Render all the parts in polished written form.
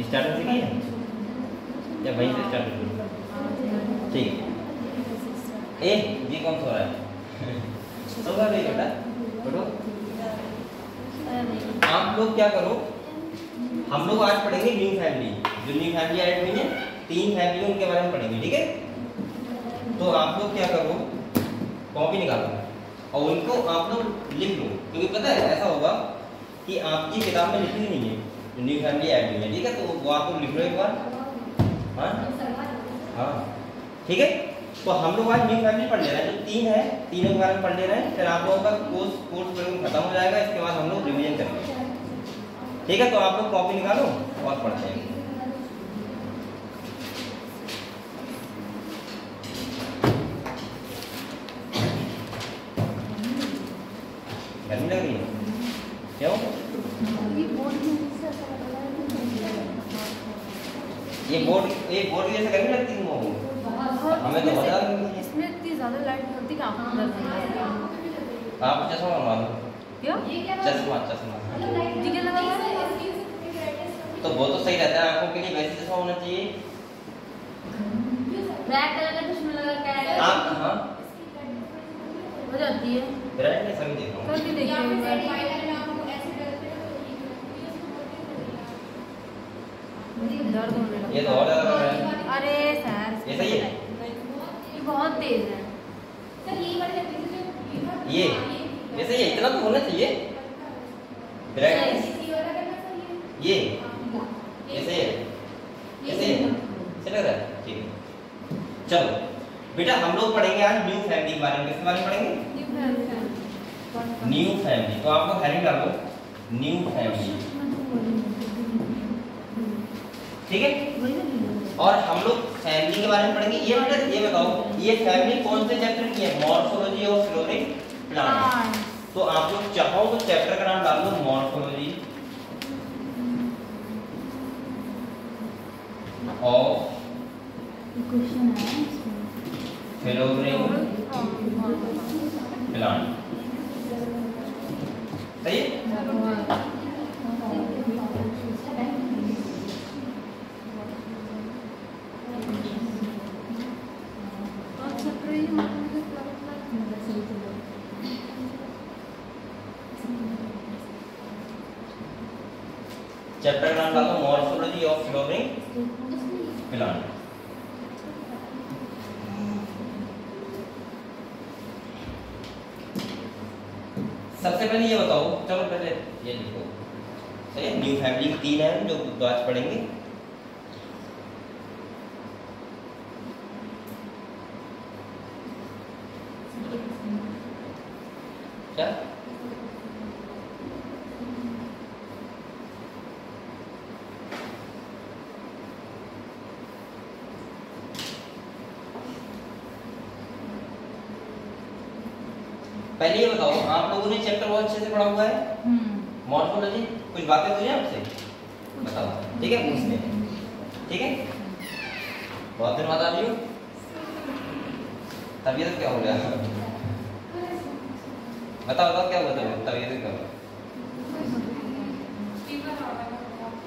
Starting से की है या वहीं से स्टार्ट की? ठीक। ए ये कौन सा हो रहा है? तो कर रही बेटा बेटो आप लोग क्या करो, हम लोग आज पढ़ेंगे न्यू फैमिली। जो न्यू फैमिली ऐड हुई है 3 फैमिली उनके बारे में पढ़ेंगे, ठीक है। तो आप लोग क्या करो, कॉपी निकालो और उनको आप लोग लिख लो, क्योंकि पता है ऐसा होगा कि आपकी किताब में लिखी नहीं है न्यू फैमिली ऐड हुई है, ठीक है। तो वो आप लोग लिख लो एक बार। हाँ ठीक है। तो हम लोग आज न्यू फैमिली पढ़ ले रहे हैं, जो 3 है तीनों के बारे में पढ़ ले रहे हैं। फिर आप लोगों का कोर्स खत्म हो जाएगा, इसके बाद हम लोग रिवीजन करेंगे, ठीक है। तो आप लोग कॉपी निकालो और पढ़ते हैं। गर्मी लग रही है क्यों? ये बोर्ड की जैसे गर्मी लगती है तुमको? हमें तो मजा इसमें इतनी ज्यादा लाइट होती है आंखों में दर्द होता है। आप चश्मा बनवा लो। क्यों? चश्मा जी क्या लगा हुआ है? तो वो तो सही रहता है आंखों के लिए, वैसे चश्मा होना चाहिए। ब्लैक कलर का चश्मा लगा क्या है? आप हाँ हो जाती है। ब्रांड में सभी देख रहा हूँ। कभी देखिए दर्द होने लगा। ये तो और ज्यादा लग रहा है। अरे सर ये सही है? ये बहुत तेज है ये सही है, इतना तो होना चाहिए। ब्रांड ये सही है, ये सही है, सही लग रहा है, ठीक है। चलो बेटा हम लोग पढ़ेंगे आज न्यू फैमिली के बारे में। किसके बारे में पढ़ेंगे? New family. तो आप लोग हेडिंग डालो न्यू फैमिली, ठीक है। और हम लोग फैमिली के बारे में पढ़ेंगे। ये बेटा ये बताओ, ये फैमिली कौन से चैप्टर की है? Morphology of flowering plant. तो आप लोग चाहो तो चैप्टर का नाम डाल दो मॉर्फोलॉजी ऑफ फ्लोरिंग प्लांट, सही है। चैप्टर का नाम डालो मॉर्फोलॉजी ऑफ फ्लोरिंग प्लांट। सबसे पहले ये बताओ, चलो पहले ये लिखो, सही है। न्यू फैमिली की 3 है जो तो आज पढ़ेंगे। क्या पहले ये बताओ, आप लोगों ने चैप्टर बहुत अच्छे से पढ़ा हुआ है मॉर्फोलॉजी। कुछ बातें पूछे आपसे बताओ, ठीक है, पूछते हैं, ठीक है। बहुत दिन बाद आ रही हो, तबीयत क्या हो गया? बताओ क्या हुआ तबीयत क्या हुआ?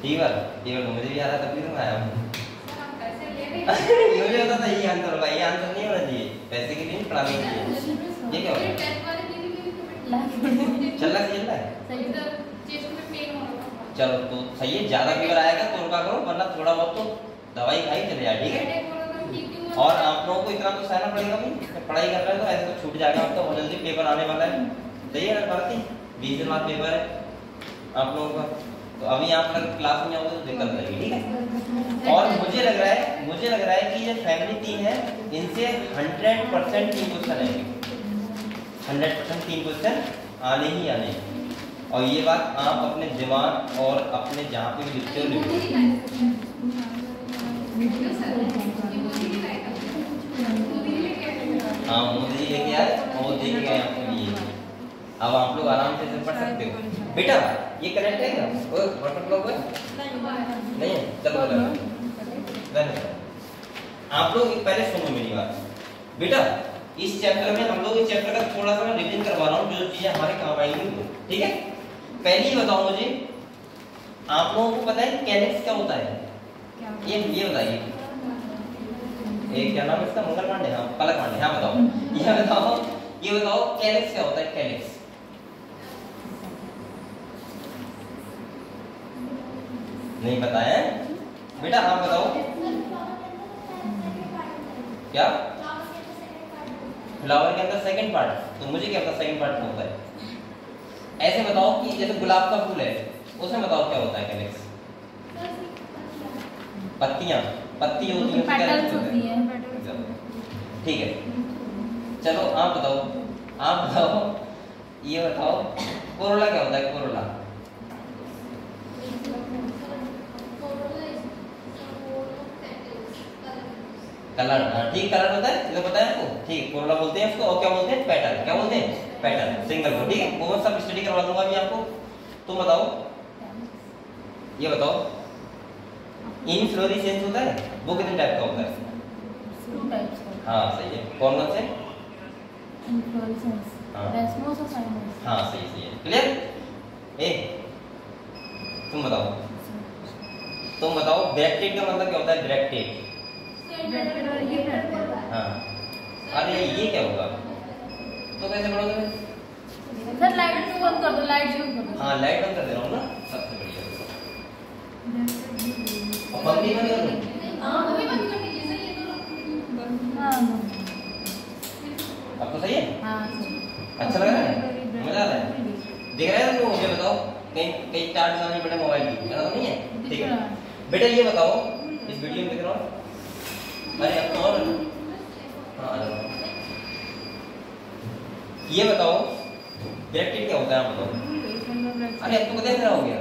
फीवर तो मुझे भी आ रहा, तब भी तो आया हूँ। मुझे पता था ये आंसर होगा, ये आंसर नहीं होना चाहिए, पैसे के लिए पढ़ाने के लिए। ये क्या हो रहा है? चल रहा है चलो तो सही है। ज्यादा फीवर आएगा तो रुका करो, वरना थोड़ा बहुत तो दवाई खाई चले जाए, ठीक है। और आप लोगों को इतना तो सहना पड़ेगा भाई, पढ़ाई कर रहे हो तो ऐसे तो छूट जाएगा। आप तो बहुत जल्दी पेपर आने वाला है, सही है ना भारती? 20 दिन बाद पेपर है आप लोगों का, तो अभी आप अगर क्लास में आओगे तो दिक्कत रहेगी, ठीक है। और मुझे लग रहा है कि ये फैमिली 3 है, इनसे 100% 3 क्वेश्चन आएंगे, 100% 3 क्वेश्चन आने ही आने। और ये बात आप अपने दिमाग और अपने जहाँ पे भी लिखते हो लिखो। हाँ मोदी जी लेके आए और वो देख गए आपके लिए। अब आप लोग आराम से पढ़ सकते हो। बेटा ये कनेक्ट है क्या? व्हाट्सएप ब्लॉग है? नहीं है, चलो आप लोग पहले सुनो मेरी बात। बेटा इस चैप्टर में हम लोग इस चैप्टर का थोड़ा सा रिवीजन करवा रहा हूँ, जो चीजें हमारे काम आएंगी वो, ठीक है। पहले ही बताओ मुझे आप लोगों को पता है कैलिक्स क्या होता है? ये बताइए, एक क्या नाम है इसका? मंगल पांडे, हाँ पलक पांडे, हाँ बताओ, ये बताओ कैलिक्स क्या होता है? कैलिक्स नहीं पता है बेटा, आप बताओ क्या? फ्लावर के अंदर सेकंड पार्ट, तो मुझे क्या पता सेकंड पार्ट क्या होता है? ऐसे बताओ कि जैसे गुलाब का फूल है, उसमें बताओ क्या होता है कैलिक्स? पत्तियां, पत्ती होती है, पेटल्स होती है। ठीक है, चलो आप बताओ, ये बताओ कोरोला क्या होता है? कोरोला कलर, हाँ ठीक, कलर होता है, ये तो पता है आपको, ठीक। कोरोला बोलते हैं उसको, और क्या बोलते हैं? पेटल, क्या बोलते हैं? पेटल, सिंगल को, ठीक है। वो मैं सब स्टडी करवा दूंगा अभी आपको। तुम बताओ, ये बताओ इनफ्लोरेसेंस होता है, वो कितने टाइप का होता है? 2 टाइप्स का। हाँ सही है, कौन से? इनफ्लोरेसेंस, हाँ रेसमस और साइमस। हाँ सही है, क्लियर। ए तुम बताओ ब्रैक्टेट का मतलब क्या होता है? ब्रैक्टेट, हाँ। अरे ये क्या होगा? तो कैसे पढ़ोगे? सर लाइट बंद कर दो, लाइट बंद कर दो। हाँ लाइट बंद कर दे रहा हूँ ना, सबसे बढ़िया। और पंखी बंद कर दूँ? अब तो सही है, अच्छा लग रहा है, मजा आ रहा है, देख रहे हैं तुम लोग? मुझे बताओ, कहीं चार्ज आने पड़े मोबाइल की, ऐसा तो नहीं है? ठीक है बेटा, ये बताओ, इस वीडियो में देख रहा हूँ, अरे अब तो और, हाँ आ जाओ। ये बताओ ब्रैकेट क्या होता है? आप बताओ। अरे अब तो देख रहा हो गया,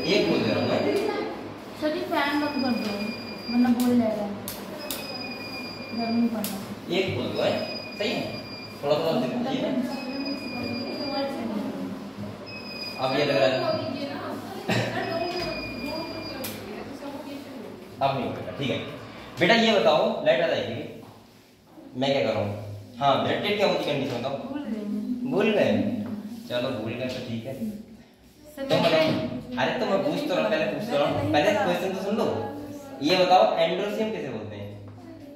एक बोल दे रहा हूँ मैं। सभी फैन बंद कर दो वरना बोल जाएगा, गर्मी पड़ना। एक बोल दो है, सही है, थोड़ा थोड़ा देखिए। अब ये लग रहा है, अब नहीं होगा, ठीक है बेटा। ये बताओ, लाइट आ जाएगी, मैं क्या कर रहा हूँ? हाँ ब्रैकेट क्या होती है कंडीशन बताओ? भूल गए? चलो भूल गए तो ठीक है। तो अरे तो मैं पूछ तो रहा हूँ, पहले क्वेश्चन तो सुन लो। ये बताओ एंड्रोसियम किसे बोलते हैं?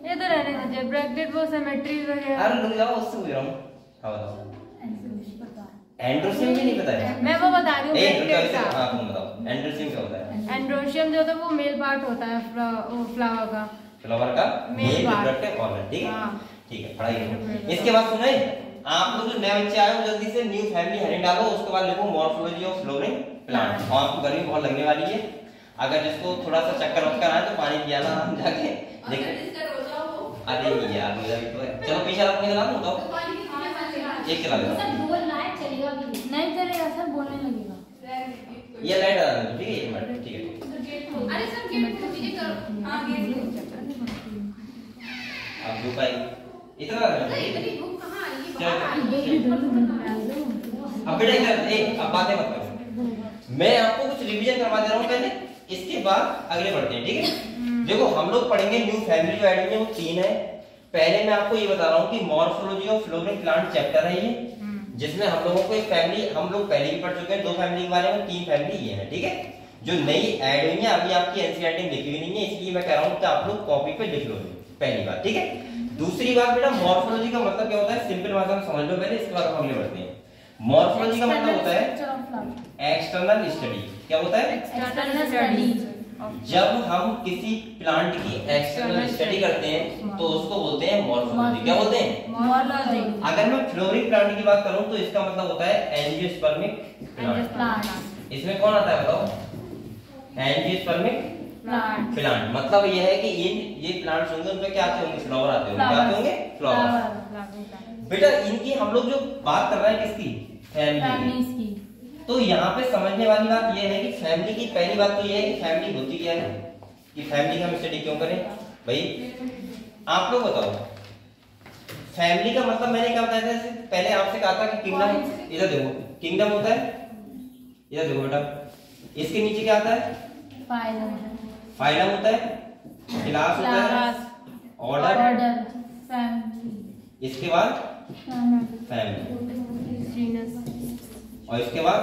ये तो रहने दीजिए, ब्रैकेट वो सिमेट्री वगैरह। अरे रुक जाओ, उससे पूछ रहा हूँ। हाँ बताओ, एंड्रोसियम भी नहीं पता है? मैं वो बता रही हूँ, ब्रैकेट का। हाँ तुम बताओ एंड्रोसियम क्या होता है? एंड्रोसियम जो होता है वो मेल पार्ट होता है फ्लावर का मेल रिप्रोडक्टिव ऑर्गन, ठीक है ठीक है, पढ़ाई करो। इसके बाद सुने, आप लोग जो नए बच्चे आए हो जल्दी से न्यू फैमिली हेडिंग डालो, उसके बाद लिखो मॉर्फोलॉजी ऑफ फ्लोरिंग प्लांट। और आपको गर्मी बहुत लगने वाली है, अगर जिसको थोड़ा सा चक्कर वक्कर आए तो पानी पियाना जाके देखो। अरे यार मेरा भी तो है, चलो पीछे आप चला दो, बताओ एक चला दो। नहीं चलेगा सर, बोलने लगेगा। ये लाइट आ रहा है, ठीक है एक मिनट, ठीक है। अरे सर गेट को दीजिए करो, हां गेट को। अब धूप आई, इतना इतनी धूप कहां आई? अब बेटा इधर अब बातें मत करो, मैं आपको कुछ रिवीजन करवा दे रहा हूँ पहले, इसके बाद अगले बढ़ते हैं, ठीक है। देखो हम लोग पढ़ेंगे न्यू फैमिली जो एडिंग में वो 3 है। पहले मैं आपको ये बता रहा हूँ कि morphology of flowering plant chapter है ये, जिसमें हम लोगों को एक फैमिली, हम लोग पहले भी पढ़ चुके हैं 2 फैमिली के बारे में, 3 फैमिली ये है, ठीक है। जो नई ऐड हुई है अभी आपकी एनसीईआरटी में लिखी हुई नहीं है, इसलिए मैं कह रहा हूँ कि आप लोग कॉपी पे लिख लो, पहली बात, ठीक है। दूसरी बात बेटा, मॉर्फोलॉजी का मतलब क्या होता है? सिंपल भाषा में समझ लो पहले, इसके बाद हम आगे बढ़ते हैं। मॉर्फोलॉजी का मतलब होता है एक्सटर्नल स्टडी। क्या होता है? External study. जब हम किसी प्लांट की एक्सटर्नल स्टडी करते हैं तो उसको बोलते हैं मॉर्फोलॉजी। क्या बोलते हैं? मॉर्फोलॉजी। अगर मैं फ्लोरिंग प्लांट की बात करूं तो इसका मतलब होता है एंजियोस्पर्मिक प्लांट। इसमें कौन आता है बताओ? Angiospermic plant. मतलब यह है कि ये प्लांट्स होंगे, उनपे क्या आते होंगे? फ्लावर आते होंगे। क्या आते होंगे? फ्लावर। बेटा इनकी हम लोग जो बात कर रहे हैं किसकी? फैमिली की। तो यहाँ पे समझने वाली बात यह है कि फैमिली की पहली बात तो यह है कि फैमिली होती क्या है, कि फैमिली का हम स्टडी क्यों करें भाई? आप लोग बताओ, फैमिली का मतलब मैंने क्या बताया था? पहले आपसे कहा था कि किंगडम, इधर देखो किंगडम होता है, इधर देखो बेटा, इसके नीचे क्या आता है? फाइलम होता है, क्लास होता है, ऑर्डर, इसके बाद फैमिली, और इसके बाद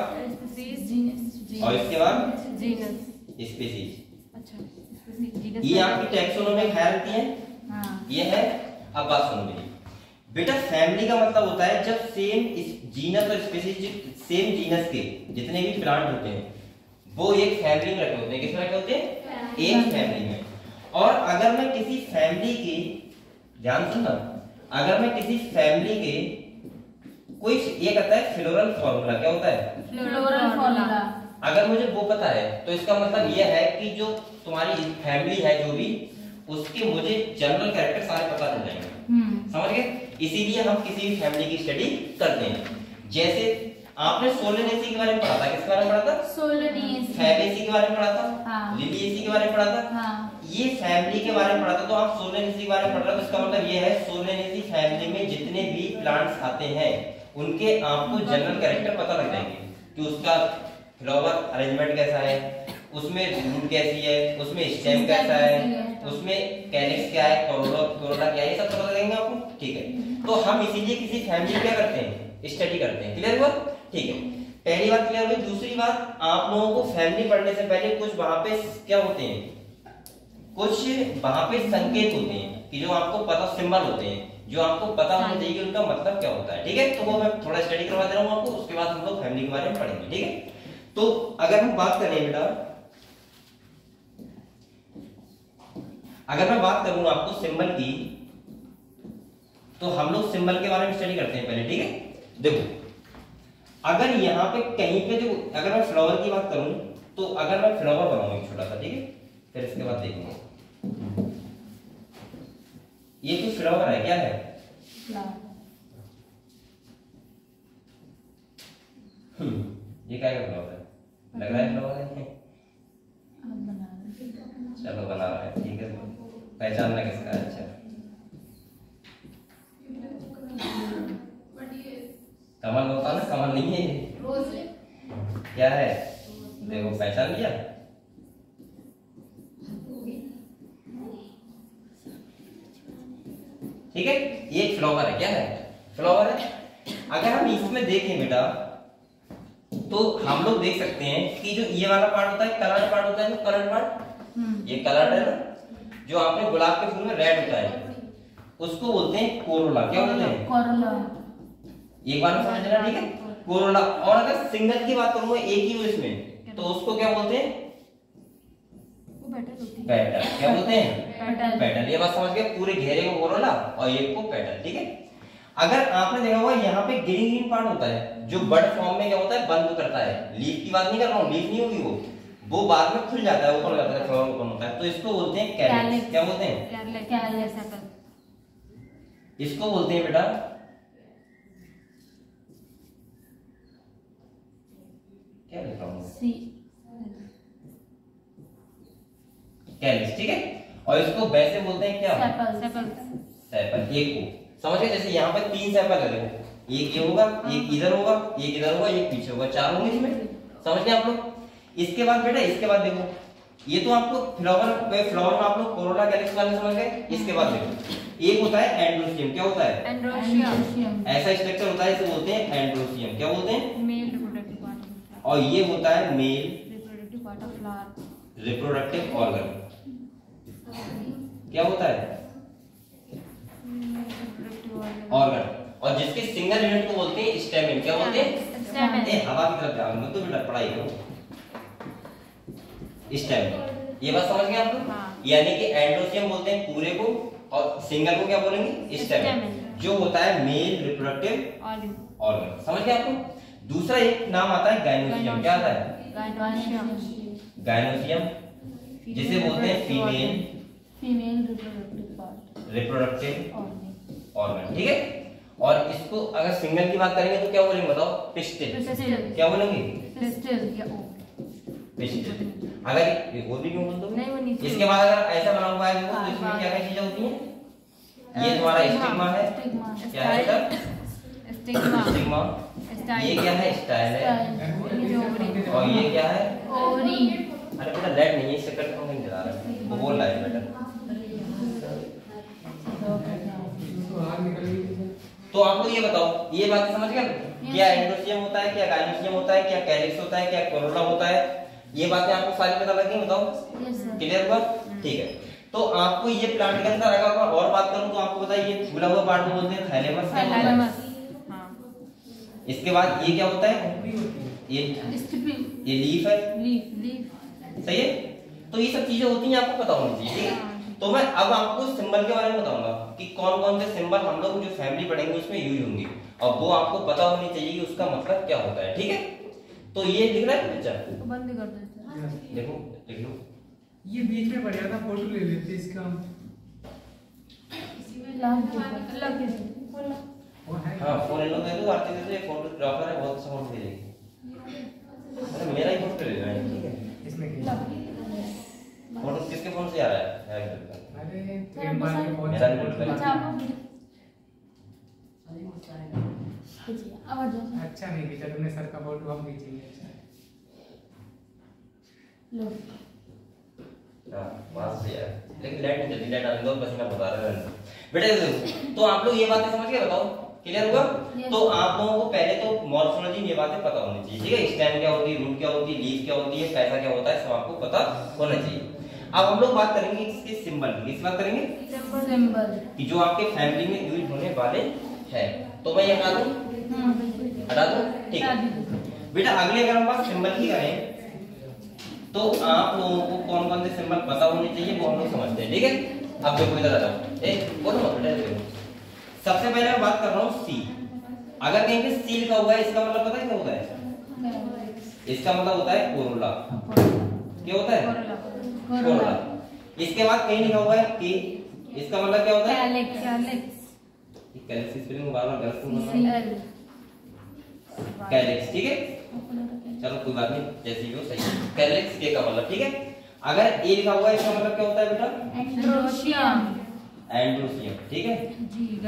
स्पीसीज और इसके बाद जीनस। स्पीसीज। अच्छा जीनस ये आपकी टैक्सोनॉमिक हायरार्की है। हाँ ये है अबासोनॉमी। बेटा फैमिली का मतलब होता है जब सेम जीनस और स्पीसीज सेम जीनस के जितने भी प्लांट होते हैं वो एक फैमिली में रखे होते हैं। किसमें रखे होते हैं? एक फैमिली में। और अगर मैं किसी फैमिली की, ध्यान सुनना, अगर मैं किसी फैमिली के कोई ये कहता है फ्लोरल फॉर्मूला, क्या होता है? Floral formula. अगर मुझे वो पता है तो इसका मतलब यह है कि जो तुम्हारी फैमिली है जो भी, उसके मुझे जनरल कैरेक्टर सारे पता चल जाएंगे। समझ गए? इसीलिए हम किसी भी फैमिली की स्टडी करते हैं। जैसे आपने सोलेनेसी के बारे में पढ़ा था। किसके बारे में पढ़ा था? सोलेनेसी। फैबेसी के बारे में पढ़ा था। हाँ। लिलिएसी के बारे में पढ़ा था। हाँ। ये फैमिली के बारे में पढ़ा था। तो आप सोलेनेसी के बारे में पढ़ रहे हो, इसका मतलब ये है सोलेनेसी फैमिली में जितने भी प्लांट्स आते हैं उनके आपको जनरल कैरेक्टर पता लग जाएंगे कि उसका फ्लावर अरेंजमेंट कैसा है, उसमें रूट कैसी है, उसमें स्टेम कैसा है, उसमें कैलिक्स क्या है, कोरोला क्या है, ये सब पता लगेंगे आपको। ठीक है, तो हम इसीलिए किसी फैमिली क्या करते हैं? स्टडी करते हैं। क्लियर हुआ? ठीक है, पहली बात क्लियर हुई। दूसरी बात, आप लोगों को फैमिली पढ़ने से पहले कुछ वहां पे क्या होते हैं, कुछ वहां पे संकेत होते हैं कि जो आपको पता, सिंबल होते हैं जो आपको पता होना चाहिए कि उनका मतलब क्या होता है। ठीक है, तो वो मैं थोड़ा स्टडी करवा दे रहा हूँ आपको, उसके बाद हम लोग फैमिली के बारे में पढ़ेंगे। ठीक है, तो अगर हम बात करें बेटा, अगर मैं बात करूं आपको सिंबल की, तो हम लोग सिंबल के बारे में स्टडी करते हैं पहले। ठीक है, देखो अगर यहाँ पे कहीं पे जो, अगर मैं फ्लावर की बात करूं तो अगर मैं फ्लावर बनाऊं एक छोटा सा, ठीक है, फिर इसके बाद देखेंगे ये जो फ्लावर है क्या है? ये क्या फ्लावर है? लग रहा है फ्लावर है। चलो बना रहा है, ठीक है, पहचानना किसका है? अच्छा, कमल होता ना, कमल नहीं है ये, क्या है? देखो पहचान लिया। ठीक है, ये एक फ्लावर है। क्या है? फ्लावर है। अगर हम इसमें देखें बेटा तो हम लोग देख सकते हैं कि जो ये वाला पार्ट होता है, कलर्ड पार्ट होता है, जो कलर्ड पार्ट, ये कलर्ड है ना, जो आपने गुलाब के फूल में रेड होता है, उसको बोलते हैं कोरोला। क्या बोलते हैं? कोरोला। एक बार समझ लेना, ठीक है, कोरोला। और अगर सिंगल की बात करूंगा, एक ही हो इसमें, तो उसको क्या बोलते हैं? पेटल। क्या बोलते हैं? पेटल। ये बात समझ गए? पूरे घेरे को कोरोला और एक को पेटल। ठीक है, अगर आपने देखा होगा यहाँ पे ग्रीन ग्रीन पार्ट होता है जो बड फॉर्म में क्या होता है? बंद करता है। लीफ की बात नहीं कर रहा हूँ, लीफ नहीं होगी वो बाद में खुल जाता है, ओपन हो जाता है, फ्लावर ओपन होता है, तो इसको बोलते हैं कैलिक्स। क्या बोलते हैं? इसको बोलते हैं बेटा क्या लिख रहा हूँ? कैलिक्स। ठीक है, और इसको वैसे बोलते हैं क्या? सेपल। एक को समझ गए? जैसे यहाँ पर 3 सेपल है, एक ये होगा, एक इधर होगा, एक इधर होगा, एक पीछे होगा, 4 होंगे इसमें। समझ गए आप लोग? इसके बाद बेटा, इसके बाद देखो, ये तो आपको फ्लावर में आप लोग कोरोला कैलिक्स वाले समझ गए। इसके बाद देखो, एक होता है एंड्रोसियम। क्या होता है? एंड्रोसियम। ऐसा स्ट्रक्चर होता है, इसे बोलते हैं एंड्रोसियम। क्या बोलते हैं? Male reproductive part. और ये होता है male reproductive part of flower, reproductive organ. क्या होता है? ऑर्गन। और जिसके सिंगल यूनिट को बोलते हैं स्टेमेन। क्या बोलते हैं? स्टेमेन। ए हवा की तरफ ध्यान दो तो बेटा, पढ़ाई करो। स्टेमेन। ये बात समझ गए आप लोग? यानी कि एंड्रोसियम बोलते हैं पूरे को, और सिंगल को क्या बोलेंगे? स्टेमेन, जो होता है मेल रिप्रोडक्टिव ऑर्गन। समझ गए आपको? दूसरा एक नाम आता है गायनोसियम। क्या आता है? गायनोसियम, जिसे बोलते हैं फीमेल रिप्रोडक्टिव ऑर्गन। ठीक है, और इसको अगर सिंगल की बात करेंगे तो क्या बोलेंगे बताओ? पिस्टिल। क्या बोलेंगे? पिस्टिल। अगर और भी क्यों बोल दो? इसके बाद अगर ऐसा बना हुआ है तो इसमें क्या क्या चीजें होती हैं? ये तुम्हारा स्टिग्मा है। क्या है सर? स्टिग्मा। ये क्या है? स्टाइल है। और ये क्या है? ओवरी। अरे बेटा लेट नहीं है, इससे करके हम नहीं चला रहे, वो बोल रहा है बेटा। तो आप लोग ये बताओ, ये बात समझ गए? क्या एंडोसियम होता है, क्या गाइनोसियम होता है, क्या कैलिक्स होता है, क्या कोरोला होता है, ये बातें आपको सारी पता लग गई? बताओ, क्लियर हुआ? ठीक है, तो आपको ये प्लांट के अंदर अगर और बात करूं तो आपको बताइए खुला हुआ पार्ट को बोलते हैं थैलेमस। इसके बाद ये क्या होता है, ये लीफ है, सही है। तो ये सब चीजें होती हैं, आपको पता होनी चाहिए, ठीक है। तो मैं अब आपको सिंबल के बारे में बताऊंगा कि कौन कौन से सिंबल हम लोग जो फैमिली पढ़ेंगे उसमें यूज होंगे, और वो आपको पता होनी चाहिए कि उसका मतलब क्या होता है, ठीक है। तो ये लिख रहा है बच्चा, बंद कर दो, देखो लिख लो। ये बीच में पड़ जाता, फोटो ले लेते इसका हम। हाँ फोन इन लोग दे दो, आरती दे दो, ये फोटोग्राफर है, बहुत अच्छा फोटो भेजेगी। अरे मेरा ही फोटो ले लेना है, ठीक है। इसमें फोटो किसके फोन से आ रहा है? अरे प्रेमपाल के फोन मेरा से नहीं फोटो। अच्छा नहीं खींचा तुमने सर का फोटो, हम खींचेंगे। अच्छा पास से यार, लेकिन लाइट नहीं जल्दी, लाइट आने दो, पसीना बता रहा है बेटे। तो आप लोग ये बातें समझ गए? बताओ, क्लियर हुआ? तो आप लोगों को पहले तो मॉर्फोलॉजी में ये बातें पता होनी चाहिए, ठीक है। स्टेम क्या होती है, रूट क्या होती है, लीफ क्या होती है, पैसा क्या होता है, सब आपको पता होना चाहिए। अब हम लोग बात करेंगे इसके सिंबल की। किस बात करेंगे? सिंबल कि जो आपके फैमिली में यूज होने वाले हैं। तो मैं ये हटा दूं, ठीक है बेटा। अगले अगर हम बात सिंबल की करें तो आप लोगों को कौन कौन से सिंबल पता होने चाहिए वो हम लोग समझते हैं, ठीक है। अब देखो इधर आ जाओ, बोलो बेटा देखो। सबसे पहले मैं बात कर रहा हूँ सी। अगर कहीं पे सी लिखा हुआ है इसका मतलब पता है क्या होता है? इसका मतलब होता है कोरोला। क्या होता है? कोरोला। इसके बाद कहीं लिखा हुआ है के, इसका मतलब क्या होता है? कैलिक्स स्पेलिंग बार-बार गलत क्यों बोल रहा हूं? कैलिक्स, ठीक है। चलो कोई बात नहीं, जैसे भी हो सही। कैलिक्स के का मतलब, ठीक है। अगर ए लिखा हुआ है इसका मतलब क्या होता है बेटा? एंड्रोशियम। एंड्रोशियम, ठीक है।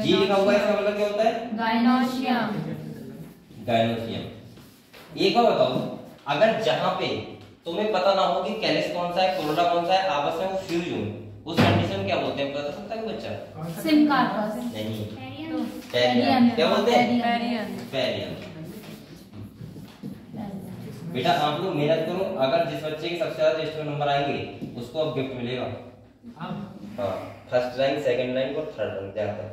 जी लिखा हुआ है इसका मतलब क्या होता है? गाइनोशियम। गाइनोशियम। एक बार बताओ, अगर जहां पे तुम्हें पता ना हो कि कैलिक्स कौन सा है, कोरोला कौन सा है, आपस में वो फ्यूज हो, उस कंडीशन क्या बोलते हैं? बता सकता है बच्चा? सिनकार्पस। नहीं, पेरियन। क्या बोलते हैं? पेरियन। बेटा आप लोग मेहनत करो, अगर जिस बच्चे के सबसे ज्यादा रजिस्टर नंबर आएंगे उसको अब गिफ्ट मिलेगा। हाँ, फर्स्ट रैंक, सेकंड रैंक और थर्ड रैंक जहाँ तक।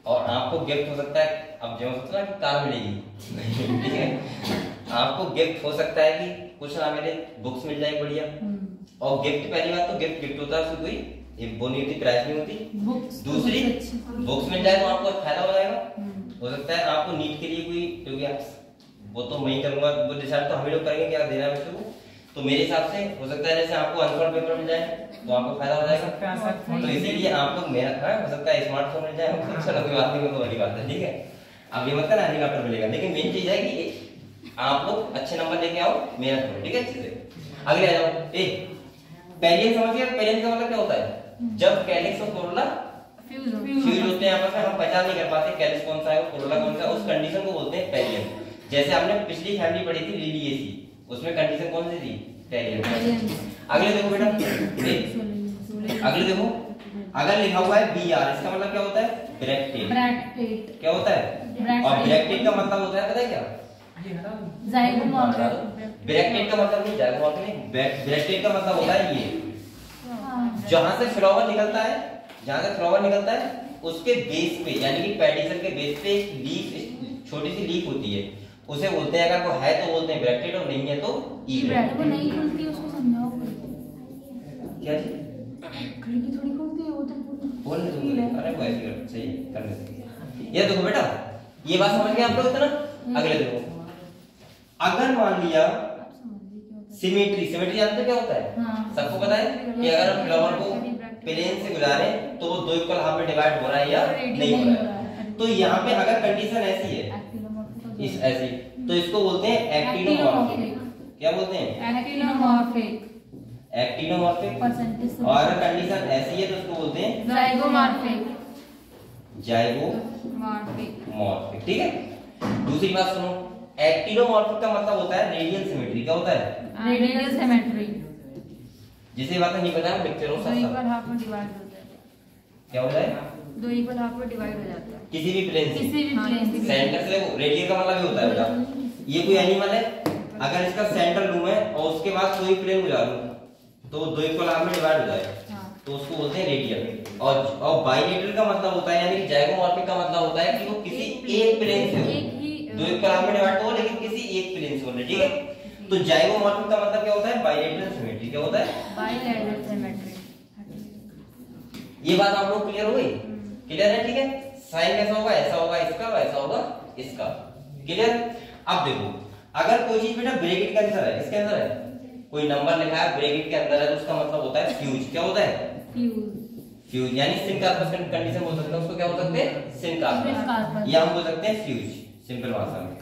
और आपको गिफ्ट हो सकता है, अब जो हो सकता है कि कार मिलेगी, ठीक है। आपको गिफ्ट हो सकता है कि कुछ ना मिले, बुक्स मिल जाए बढ़िया। और गिफ्ट, पहली बात तो गिफ्ट होता है, उसकी कोई वो नहीं होती, प्राइस नहीं होती। दूसरी, बुक्स मिल जाए तो आपको फायदा हो जाएगा। हो सकता है आपको नीट के लिए कोई, क्योंकि वो तो मैं ही करूंगा, वो डिसाइड तो हम ही लोग करेंगे क्या देना है बच्चों को। तो मेरे हिसाब से हो सकता है जैसे आपको अनसॉल्व पेपर मिल जाए तो आपको फायदा हो जाएगा। तो इसीलिए आप लोग मेरा, हो सकता है स्मार्टफोन मिल जाए, चलो कोई बात नहीं, वो तो बड़ी बात है, ठीक है। अब ये मतलब हेलीकॉप्टर मिलेगा, लेकिन मेन चीज है कि आप लोग अच्छे नंबर लेके आओ, मेहनत करो, ठीक है अच्छे से। अगले आ जाओ, पेरियन समझिए। पेरियन का मतलब क्या होता है? जब कैलिक्स और कोरोला फ्यूज होते हैं आपस में, हम पहचान नहीं कर पाते कैलिक्स कौन सा है और कोरोला कौन सा है, उस कंडीशन को बोलते हैं पेरियन। जैसे आपने पिछली फैमिली पढ़ी थी लिलिएसी, उसमें कंडीशन कौन सी थी? पेरियन। अगले देखो बेटा, अगले देखो, अगर लिखा हुआ है बीआर, इसका मतलब क्या होता है? ब्रैक्टेट। क्या होता है? और ब्रैक्टेट का मतलब होता है पता है क्या? जाइगोमॉर्फिक। ब्रैक्टेट का मतलब नहीं, जाइगोमॉर्फिक नहीं, ब्रैक्टेट का मतलब होता है ये, जहां से फ्लावर निकलता है, जहां से फ्लावर निकलता है उसके बेस पे, यानी कि पेडिसल के बेस पे एक लीफ, छोटी सी लीफ होती है, उसे बोलते हैं, अगर वो है तो बोलते हैं ब्रैक्टेट, और नहीं है तो ई ब्रैक्टेट। वो नहीं खुलती, उसको समझाओ। क्या जी? खिड़की थोड़ी खुलती है, वो तो बोल नहीं, अरे वो ऐसे कर, सही करने से। ये देखो बेटा, ये बात समझ गए आप लोग इतना? अगले देखो, अगर मान लिया सिमेट्री, सिमेट्री जानते क्या होता है? सबको पता है कि अगर हम फ्लावर को प्लेन से गुजारें तो वो दो इक्वल हाफ में डिवाइड हो रहा है या नहीं हो रहा है। तो यहाँ पे अगर कंडीशन ऐसी है, इस ऐसी, तो इसको बोलते हैं एक्टिनोमॉर्फिक। क्या बोलते हैं? एक्टिनोमॉर्फिक। एक्टिनोमॉर्फिक। और अगर कंडीशन ऐसी है तो उसको बोलते हैं जाइगोमॉर्फिक। जाइगोमॉर्फिक, ठीक है। दूसरी बात सुनो, एक्टिनोमॉर्फिक का मतलब होता है रेडियल सिमेट्री। क्या होता है? Radial symmetry. जिसे बात नहीं पता है लिखते रहो साथ साथ। हाफ में डिवाइड हो जाए। क्या हो जाए? 2 इक्वल हाफ में डिवाइड हो जाता है किसी भी प्लेन से, किसी भी प्लेन से। सेंटर से। देखो रेडियन का मतलब ये होता है बेटा, ये कोई एनिमल है, अगर इसका सेंटर लूं मैं और उसके बाद कोई प्लेन गुजार लूं तो 2 इक्वल हाफ में डिवाइड हो जाएगा, तो उसको बोलते हैं रेडियन। और बाइलेटरल का मतलब होता है, यानी जाइगोमॉर्फिक का मतलब होता है कि वो किसी एक प्लेन से हो, 2 इक्वल हाफ में डिवाइड हो लेकिन किसी एक प्लेन से हो रहे, ठीक है। तो जाइगोमॉर्फिक का मतलब क्या होता है? Bilateral symmetry. क्या होता है? Bilateral symmetry. ये बात आप लोग क्लियर हो गई? क्लियर है, ठीक है। साइन कैसा होगा? ऐसा होगा इसका, वैसा होगा इसका। क्लियर? अब देखो, अगर कोई चीज बेटा ब्रैकेट के अंदर है, इसके अंदर है, कोई नंबर लिखा है ब्रैकेट के अंदर है, तो उसका मतलब होता है फ्यूज। क्या होता है? फ्यूज, यानी सिन कार्पस कंडीशन बोल सकते हैं उसको। क्या बोल सकते हैं? सिन कार्पस, या हम बोल सकते हैं फ्यूज, सिंपल भाषा में।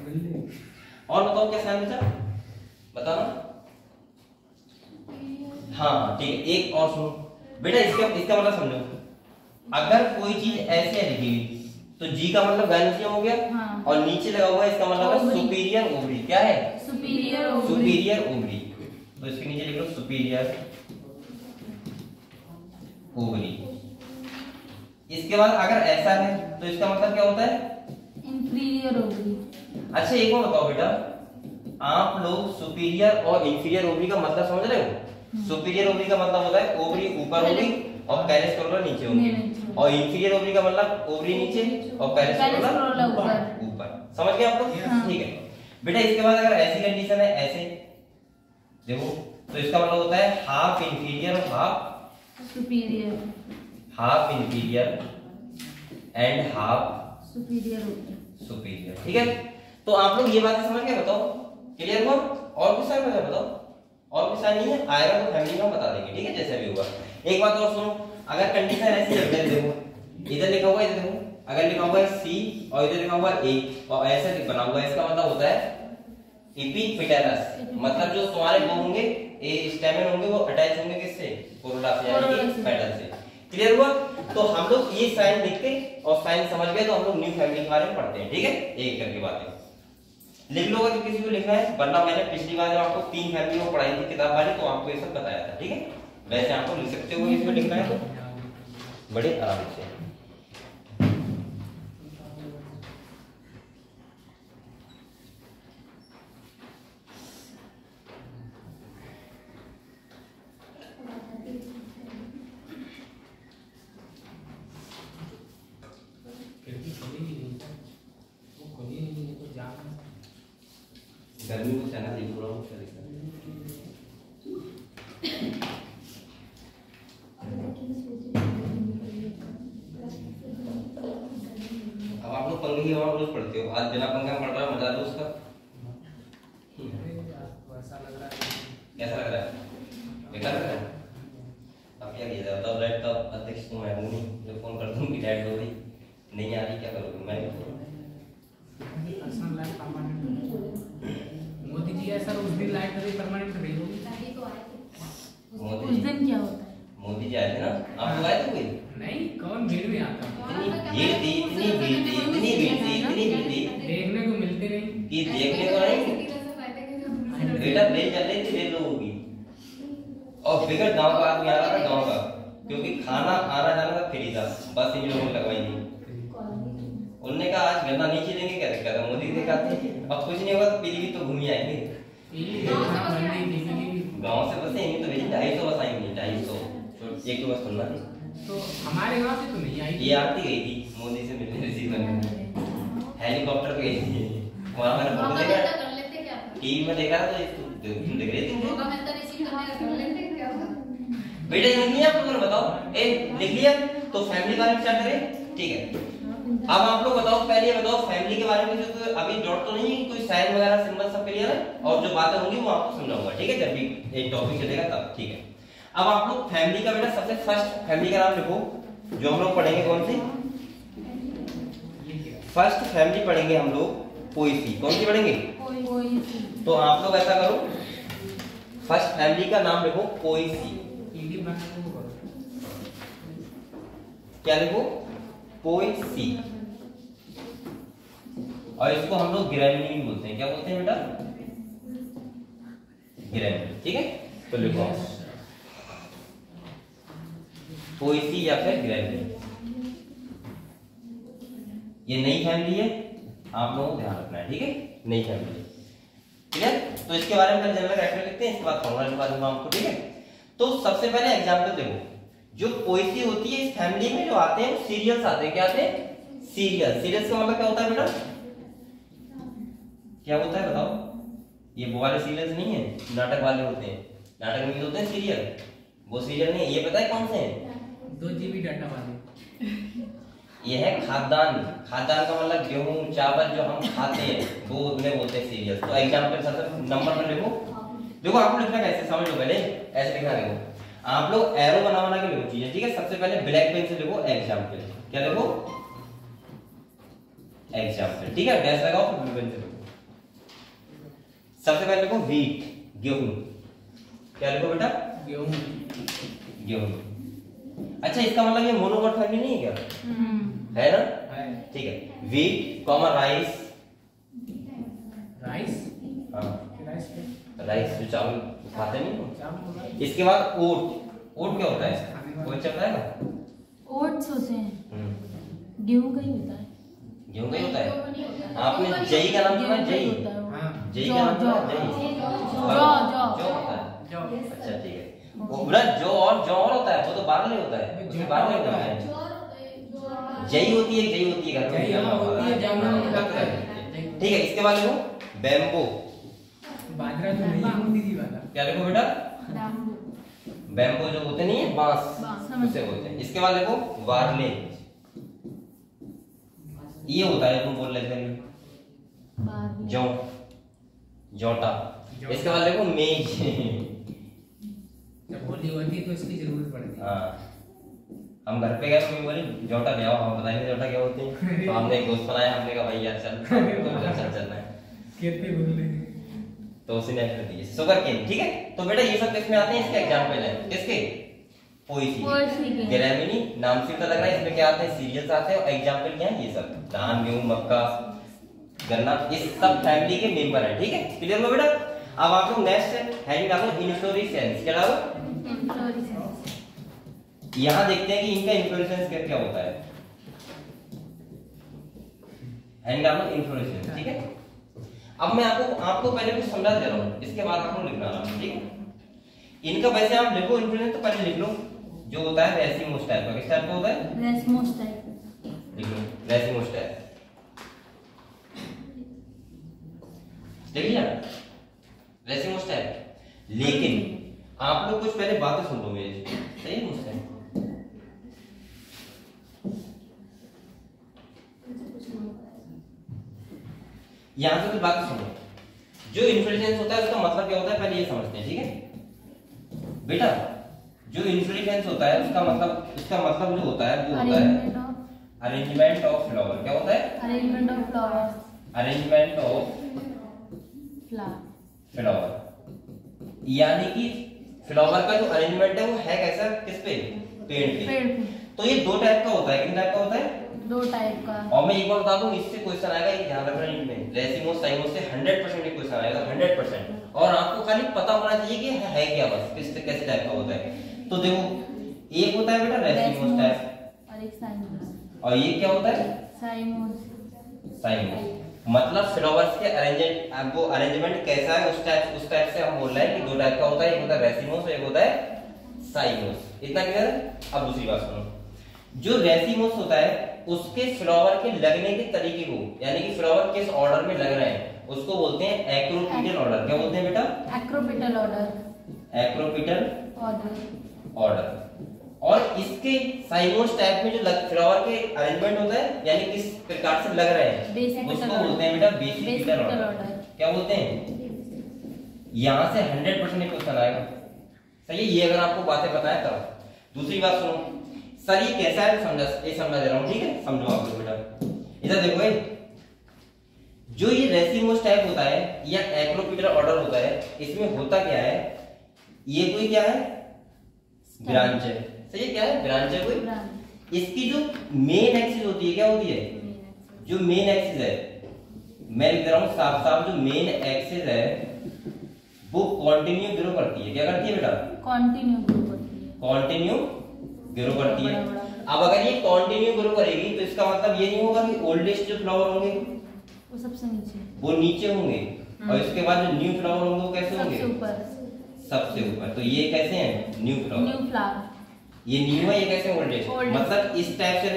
और बताओ क्या साइन बचा? बताओ ना। हाँ ठीक है, एक और सुनो बेटा, इसका मतलब समझो। अगर कोई चीज ऐसे है लिखी हुई तो जी का मतलब गायनेसियम हो गया, हाँ। और नीचे लगा हुआ है इसका मतलब है सुपीरियर ओवरी। क्या है? Superior ovary. तो इसके नीचे लिख लो सुपीरियर ओवरी। इसके बाद अगर ऐसा है तो इसका मतलब क्या होता है? Inferior ovary. अच्छा एक और बताओ बेटा, आप लोग सुपीरियर और इंफीरियर ओवरी का मतलब समझ रहे हो? सुपीरियर ओवरी का मतलब होता है ओवरी ऊपर होगी और कैलस करोला नीचे होगी, और इंफीरियर ओवरी का मतलब ओवरी नीचे और कैलस करोला ऊपर। समझ गए आप लोग? ठीक है बेटा। इसके बाद अगर ऐसी कंडीशन है, ऐसे देखो, तो इसका मतलब होता है हाफ इंफीरियर और half superior, half inferior and half superior. ठीक है, तो आप लोग ये बातें समझ गए? बताओ क्लियर हुआ? और कुछ साइन बचा? बताओ। और कुछ साइन नहीं है, आएगा तो फैमिली में बता देंगे, ठीक है, जैसे भी होगा। एक बात और सुनो, अगर कंडीशन ऐसी है, देखो इधर लिखा हुआ है, इधर देखो, अगर लिखा हुआ है सी और इधर लिखा हुआ है ए और ऐसे बना हुआ है, इसका मतलब होता है एपिपेटलस। मतलब जो तुम्हारे वो होंगे ए स्टेमन होंगे वो अटैच होंगे किससे? कोरोला से, यानी कि पेटल से। क्लियर हुआ? तो हम लोग ये साइन लिख के और साइन समझ गए तो हम लोग न्यू फैमिली के बारे में पढ़ते हैं, ठीक है। एक करके बातें लिख लो अगर किसी को लिखना है, वरना मैंने पिछली बार जब आपको 3 फैमिली को पढ़ाई थी किताब वाली, तो आपको ये सब बताया था, ठीक है। वैसे आपको लिख सकते हो इसमें लिखना है तो बड़े आराम से। गर्मी में चना नहीं पूरा हो चलेगा। अब आप लोग पंखे की हवा रोज पढ़ते हो, आज बिना पंखा में पढ़ रहा है, मजा लो उसका। ऐसा लग रहा है, कैसा लग रहा है? बेकार लग रहा है? अब क्या किया जाए? तब लाइट तब अध्यक्ष तो मैं हूँ नहीं जो फोन कर दूँ कि लाइट हो गई नहीं आ रही, क्या करोगे? मैं पर्सनल लाइफ मोदी जी ऐसा उस दिन लाइट अभी परमानेंट रही होगी। उस दिन क्या होता है? मोदी जी आए थे ना, आप लोग आए थे? कोई नहीं, कौन भीड़ में आता? इतनी भीड़ थी देखने को मिलते नहीं कि देखने को नहीं। बेटा रेल चल रही थी, रेल लोगों की, और बिगड़ गांव का आदमी आ रहा था, गांव का, क्योंकि खाना आना जाना का फ्री था, बस इन लोगों ने लगवाई थी। उन्होंने कहा आज गन्ना नहीं चलेंगे, क्या दिक्कत है? मोदी दिखाते हैं, अब कुछ नहीं होगा तो पीलीभीत तो घूम ही आएंगे। गांव से बस यहीं तो भेजी 250 बस आएंगी, 250 एक तो बस सुनना थी। तो हमारे गांव से तो नहीं आई। ये आती गई थी मोदी से मिलने, रिसीव करने, हेलीकॉप्टर पे गई थी। वहां मैंने फोटो देखा, टीवी में देखा तो देख रही थी। बेटा लिख लिया आप लोगों ने? बताओ ए लिख लिया? तो फैमिली के बारे में चर्चा करें, ठीक है। अब आप लोग बताओ, पहले बताओ फैमिली के बारे में, जो अभी डॉट तो नहीं, कोई साइन वगैरह सिंबल सब क्लियर है, और जो बातें होंगी वो आपको समझाऊंगा, ठीक है, जब भी एक टॉपिक चलेगा तब, ठीक है। अब आप लोग फैमिली का बेटा सबसे फर्स्ट फैमिली का नाम लिखो जो हम लोग पढ़ेंगे। कौन सी फर्स्ट फैमिली पढ़ेंगे हम लोग? पोएसी। कौन सी पढ़ेंगे? तो आप लोग ऐसा करो, फर्स्ट फैमिली का नाम लिखो पोएसी। क्या लिखो? पोएसी। और इसको हम लोग ग्रैमिनी बोलते हैं। क्या बोलते हैं बेटा? ग्रैमिनी, ठीक है। तो लिखो पोएसी या फिर ग्रैमिनी। ये नई फैमिली है, आप लोगों को ध्यान रखना है, ठीक है, नई फैमिली। क्लियर? तो इसके बारे में जनरल कैरेक्टर लिखते हैं, इसके बाद फॉर्मूला लिखवा दूंगा आपको, ठीक है। तो सबसे पहले एग्जांपल देखो, जो पोएसी होती है इस फैमिली में जो आते हैं वो सीरियल्स आते हैं। क्या आते हैं? सीरियल। सीरियल्स का मतलब क्या होता है बेटा? क्या होता है बताओ? ये वो वाले सीरियल्स नहीं है, नाटक वाले होते हैं, नाटक में होते हैं सीरियल, वो सीरियल नहीं। ये पता है कौन से हैं? 2 GB डाटा वाले। ये है खाद्यान्न। खाद्यान्न का मतलब गेहूं चावल जो हम खाते हैं वो उन्हें बोलते हैं सीरियल। तो एग्जांपल सबसे नंबर पर लिखो। देखो आपको लिखना कैसे समझ लो, पहले ऐसे लिखना। देखो आप लोग एरो बना बना के लिखो चीजें, ठीक है। सबसे पहले ब्लैक पेन से लिखो एग्जांपल। क्या लिखो? एग्जांपल, ठीक है। डैश लगाओ फिर ब्लू पेन से लिखो। सबसे पहले लिखो व्हीट, गेहूं। क्या लिखो बेटा? गेहूं। गेहूं। अच्छा, इसका मतलब ये मोनोवर्ड फैमिली नहीं है क्या? है ना? ठीक है। Wheat comma rice. राइस? हाँ, राइस जो चावल खाते नहीं हो। इसके बाद ओट। ओट क्या होता है? कोई चल रहा है? ओट्स होते हैं, गेहूं का ही होता है। गेहूं का ही होता है। आपने जई का नाम सुना? जई, जई का नाम सुना? जई जो होता है। अच्छा ठीक है। वो पूरा जो और होता है, वो तो बारले होता है, उसके बारले होता है। जई होती है, जई होती है, ठीक है। इसके बाद देखो बैम्बो। बाजरा तो नहीं है, दीदी वाला। क्या देखो बेटा? बैम्बो जो होते नहीं है, बांस, उसे बोलते हैं। इसके बाद देखो वार्ले। ये होता है तुम बोल रहे थे जौ, जोटा। इसके बाद देखो मेज। जब होली होती तो इसकी जरूरत पड़ती है। हाँ, हम घर पे गए तो बोली जोटा ले आओ, हम बताएंगे जोटा क्या होती है। तो हमने एक दोस्त बनाया, हमने कहा भाई यार चल चलना है, कहते बोल रहे तो उसने कर दी शुगर केन, ठीक है। तो बेटा ये सब किसमें आते हैं? इसके एग्जांपल है किसके? पोएसी। ग्रामीणी नाम से पता लग रहा है इसमें क्या आते हैं? सीरियल्स आते हैं। और एग्जांपल क्या है? ये सब धान गेहूं मक्का गन्ना, इस सब फैमिली के मेंबर हैं, ठीक है। क्लियर हो बेटा? अब आप लोग नेक्स्ट हेडिंग डालो इन्फ्लोरेसेंस। क्या डालो? यहां देखते हैं कि इनका इन्फ्लोरेसेंस क्या क्या होता है। हेडिंग डालो इन्फ्लोरेसेंस, ठीक है। अब मैं आपको पहले कुछ समझा दे रहा हूं, इसके बाद आपको लिखना है, ठीक है। इनका वैसे आप लिखो इन्फ्लोरेसेंस तो पहले लिख लो जो होता है रेसिमोस टाइप का। किस टाइप का होता है? Racemose type. लिख लो रेसिमोस टाइप, देख लिया? Racemose type. लेकिन आप लोग कुछ पहले बातें सुन लो मेरी, सही है मुझसे? यहां से कुछ बातें सुनो। जो इन्फ्लोरेसेंस होता है उसका मतलब क्या होता है पहले ये समझते हैं, ठीक है बेटा? जो इन्फ्लोरेसेंस होता है उसका मतलब जो होता है वो होता है अरेंजमेंट ऑफ फ्लावर। क्या होता है? Arrangement of flowers. Arrangement of flower, यानी कि फ्लावर का जो अरेंजमेंट है वो है कैसा? किस पे? पेड़ पे। तो ये दो टाइप का होता है। कितने टाइप का होता है? दो टाइप का। और मैं एक बार बता दूं, इससे क्वेश्चन आएगा, ये ध्यान रखना इनमें, रेसिमोस साइमोस से 100% ये क्वेश्चन आएगा, 100%। और आपको खाली पता होना चाहिए कि है क्या, बस कैसे टाइप का होता है। तो देखो एक होता है बेटा रेसिमोस टाइप और एक साइमोस। और ये क्या होता है? साइमोस। साइमोस। मतलब फ्लावर्स के अरेंजमेंट कैसा है उस टाइप से हम बोल रहे हैं कि दो टाइप का होता है, एक होता है रेसिमोस और एक होता है साइमोस। इतना क्लियर है? अब दूसरी बात सुनो। जो रेसिमोस होता है उसके फ्लावर के लगने के तरीके को, यानी कि फ्लावर किस ऑर्डर में लग रहे हैं, उसको बोलते हैं एक्रोपिटल ऑर्डर। क्या बोलते हैं बेटा? Acropetal order. Acropetal order. और इसके साइमोस टाइप में जो फ्लावर के अरेंजमेंट होता है, यानी किस प्रकार से लग रहे हैं, उसको बोलते हैं बेटा बेसिपिटल ऑर्डर। क्या बोलते हैं? यहां से 100% क्वेश्चन आएगा, सही है? ये अगर आपको बातें बताएं तब। दूसरी बात सुनो, सर ये कैसा है तो समझा दे रहा हूं, ठीक है? समझो आप लोग बेटा। इधर देखो, जो ये रेसिमोस टाइप होता है या एक्रोपिटल ऑर्डर होता है, इसमें होता क्या है? ये कोई क्या है? ब्रांच है, सही है? क्या है? ब्रांच है कोई। इसकी जो मेन एक्सिस होती है क्या होती है? जो मेन एक्सिस है, मैं लिख रहा हूं साफ साफ, जो मेन एक्सिस है वो कंटिन्यू ग्रो करती है। क्या करती है बेटा? कंटिन्यू ग्रो करती है। कंटिन्यू ग्रो करती है। अब अगर ये कंटिन्यू ग्रो करेगी तो इसका मतलब ये नहीं होगा कि ओल्डेस्ट जो फ्लावर होंगे वो सबसे नीचे, वो नीचे होंगे और इसके बाद जो न्यू फ्लावर होंगे वो कैसे होंगे? सबसे ऊपर, सबसे ऊपर। तो ये कैसे हैं? New flower. न्यू फ्लावर, ये न्यू है, ये कैसे ओल्डेस्ट? मतलब इस टाइप से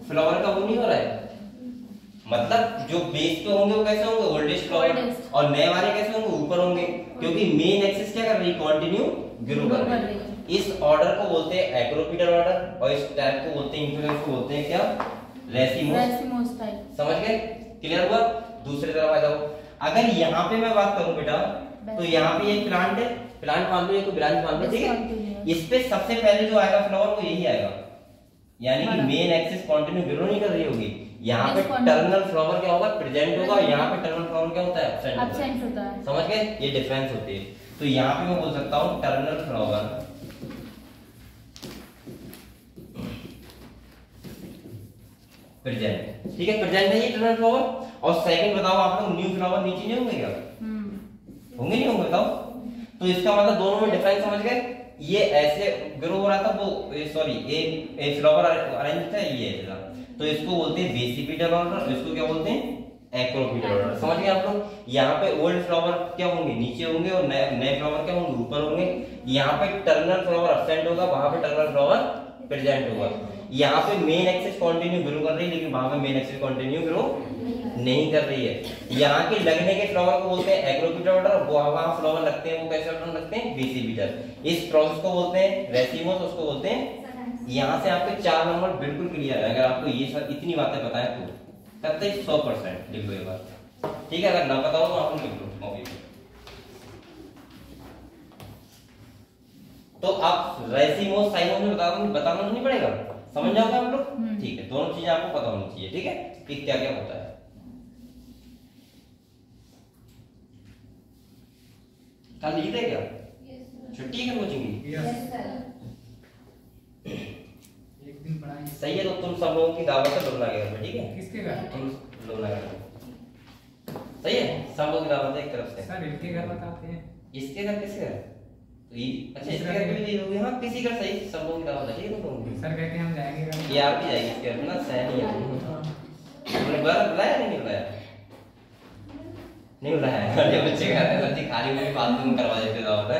फ्लावर का वो नहीं हो रहा है, मतलब जो बेस पे होंगे वो कैसे होंगे? Oldest flower. और नए वाले कैसे होंगे? ऊपर होंगे, क्योंकि मेन एक्सिस क्या कर रही है? कंटिन्यू ग्रो कर रही है। इस ऑर्डर को बोलते हैं एक्रोपीडल ऑर्डर और इस टाइप को बोलते हैं, इन्फ्लुएंस को बोलते हैं क्या? Racemose type. समझ गए? क्लियर हुआ? दूसरी तरफ आ जाओ। अगर यहाँ पे मैं बात करूं बेटा, तो यहाँ पे एक प्लांट है, प्लांट मान लो, एक ब्रांच मान लो, ठीक है? इस पे सबसे पहले जो आएगा फ्लावर वो यही आएगा, यानी कि मेन एक्सिस कंटिन्यू ग्रो नहीं कर रही होगी। यहाँ पे टर्मिनल फ्लावर क्या होगा? प्रेजेंट होगा, और यहाँ पे टर्मिनल फ्लावर क्या होता है? एब्सेंट होता है। समझ गए? ये डिफरेंस होती है। तो यहाँ पे मैं बोल सकता हूँ टर्मिनल फ्लावर प्रेजेंट, ठीक है? प्रेजेंट है ये टर्मिनल फ्लावर। और सेकंड बताओ आप लोग, न्यू फ्लावर नीचे नहीं होंगे क्या? होंगे नहीं होंगे? बताओ। तो इसका मतलब दोनों में डिफरेंस समझ गए? ये ऐसे ग्रो हो रहा था, वो सॉरी ए फ्लावर अरेंज था, ये ऐसा। तो इसको बोलते हैं बेसिपिटल ऑर्डर, इसको क्या बोलते हैं? एक्रोपीडल ऑर्डर। समझ गए आप लोग? यहाँ पे ओल्ड फ्लावर क्या होंगे? नीचे होंगे, और नए फ्लावर क्या होंगे? ऊपर होंगे। यहाँ पे टर्मिनल फ्लावर एब्सेंट होगा, वहां पे टर्मिनल फ्लावर प्रेजेंट होगा। यहाँ पे मेन एक्सिस कंटिन्यू ग्रो कर रही है, लेकिन वहां पे मेन एक्सिस कंटिन्यू ग्रो नहीं कर रही है। यहाँ के लगने के फ्लावर को बोलते हैं एक्रोपीडल ऑर्डर, वहां फ्लावर लगते हैं वो कैसे ऑर्डर लगते हैं? बेसिपिटल। इस प्रोसेस को बोलते हैं रेसिमोस, उसको बोलते हैं। यहाँ से आपके 4 नंबर बिल्कुल क्लियर है। अगर आपको ये सब इतनी बातें पता है तो तब तक 100% लिख लो ये बात, ठीक है? अगर ना पता हो तो आप लिख लो कॉपी पे। तो आप रेसिमोस साइमोस में बताना नहीं पड़ेगा, समझ जाओगे आप लोग? ठीक है, दोनों चीजें आपको पता होनी चाहिए, ठीक है? कि क्या क्या होता है। कल लिख दे क्या? छुट्टी है कोचिंग की? एक दिन पढ़ाएंगे। सही है, तो तुम सब लोगों की दावत है लोना के घर में, ठीक है? किसके घर? तुम लोना घर में, सही है? सब लोग की दावत है एक तरफ से। सर इनके घर बताते हैं। इसके घर किसके घर? तो ये अच्छा, इसके घर भी दी होगी। हाँ, किसी घर सही, सब लोगों की दावत है, ठीक है? तुम सर कहते हैं हम जाएंगे। ये आपकी जाएगी इसके घर में ना, सहनी है। तुमने बुलाया नहीं बुलाया? नहीं बुलाया है। ये बच्चे घर में सच्ची खाली हुई बात तुम करवा देते दावत है।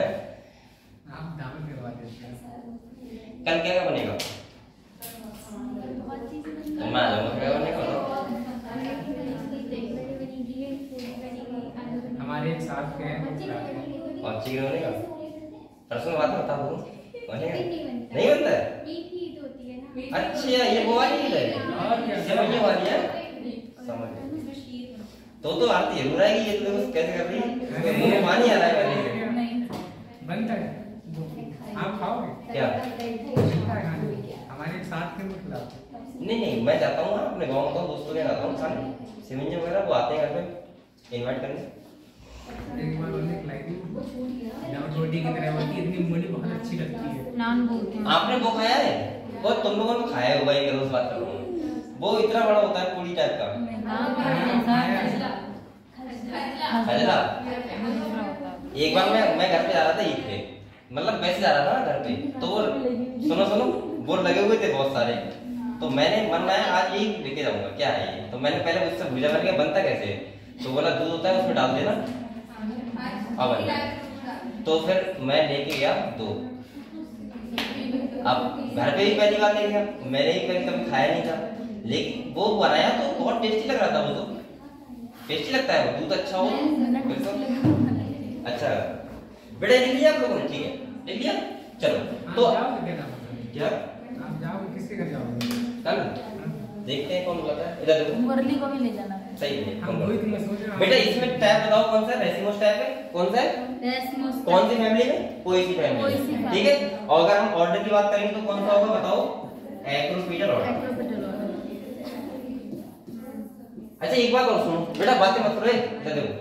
आप दावत करवा देते हैं। कल क्या क्या बनेगा? मैं आ जाऊंगा, क्या बनेगा? हमारे एक साथ के हैं। और चिकन बनेगा? परसों बात बता दूं, बनेगा? नहीं बनता है? अच्छा, ये वो वाली है, ये वाली है, समझ गए? तो आरती जरूर आएगी। ये तो कैसे कर रही है? मुंह में पानी आ रहा है पहले। नहीं बनता है, आप खाओगे क्या? हमारे एक साथ के खिलाओ। नहीं, मैं जाता हूँ अपने गाँव में, दोस्तों के आता हूँ खाने, सिवंजन वगैरह वो आते हैं घर पे इनवाइट करने। एक बार उन्होंने खिलाई थी, नान रोटी की तरह होती है, इतनी बड़ी, बहुत अच्छी लगती है। नान बोलते हैं। आपने वो खाया है? वो तुम लोगों ने खाया होगा, ये रोज बात कर रहा हूँ। वो इतना बड़ा होता है पूरी टाइप का, खजला। एक बार मैं घर पे जा रहा था ईद पे, मतलब वैसे जा रहा था घर पे, तो वो सुनो वो लगे हुए थे बहुत सारे। तो मैंने मन में आज यही लेके जाऊंगा, क्या है ये? तो मैंने पहले उससे भूजा करके बनता कैसे, तो बोला दूध होता है उसमें डाल देना, अब तो फिर मैं लेके गया 2। अब घर पे भी पहली बार ले गया, मैंने ही कभी खाया नहीं था, लेकिन वो बनाया तो बहुत टेस्टी लग रहा था। वो तो टेस्टी लगता है, वो दूध अच्छा हो अच्छा। बेटा लिख लिया आप लोगों ने? ठीक है, लिख लिया। चलो तो क्या आप जाओगे, किसके घर जाओगे? कल देखते हैं कौन बुलाता है। इधर देखो, मुरली को भी ले जाना है। सही है। हम वही तो मैं सोच रहा हूं। बेटा इसमें टैब बताओ कौन सा है? रेसिमोस टैब है, कौन सा है? रेसिमोस कौन सी फैमिली में? पोएसी फैमिली, ठीक है? और अगर हम ऑर्डर की बात करेंगे तो कौन सा होगा बताओ? एक्रोपीडल ऑर्डर। अच्छा एक बात और सुनो बेटा, बातें मत करो। इधर देखो,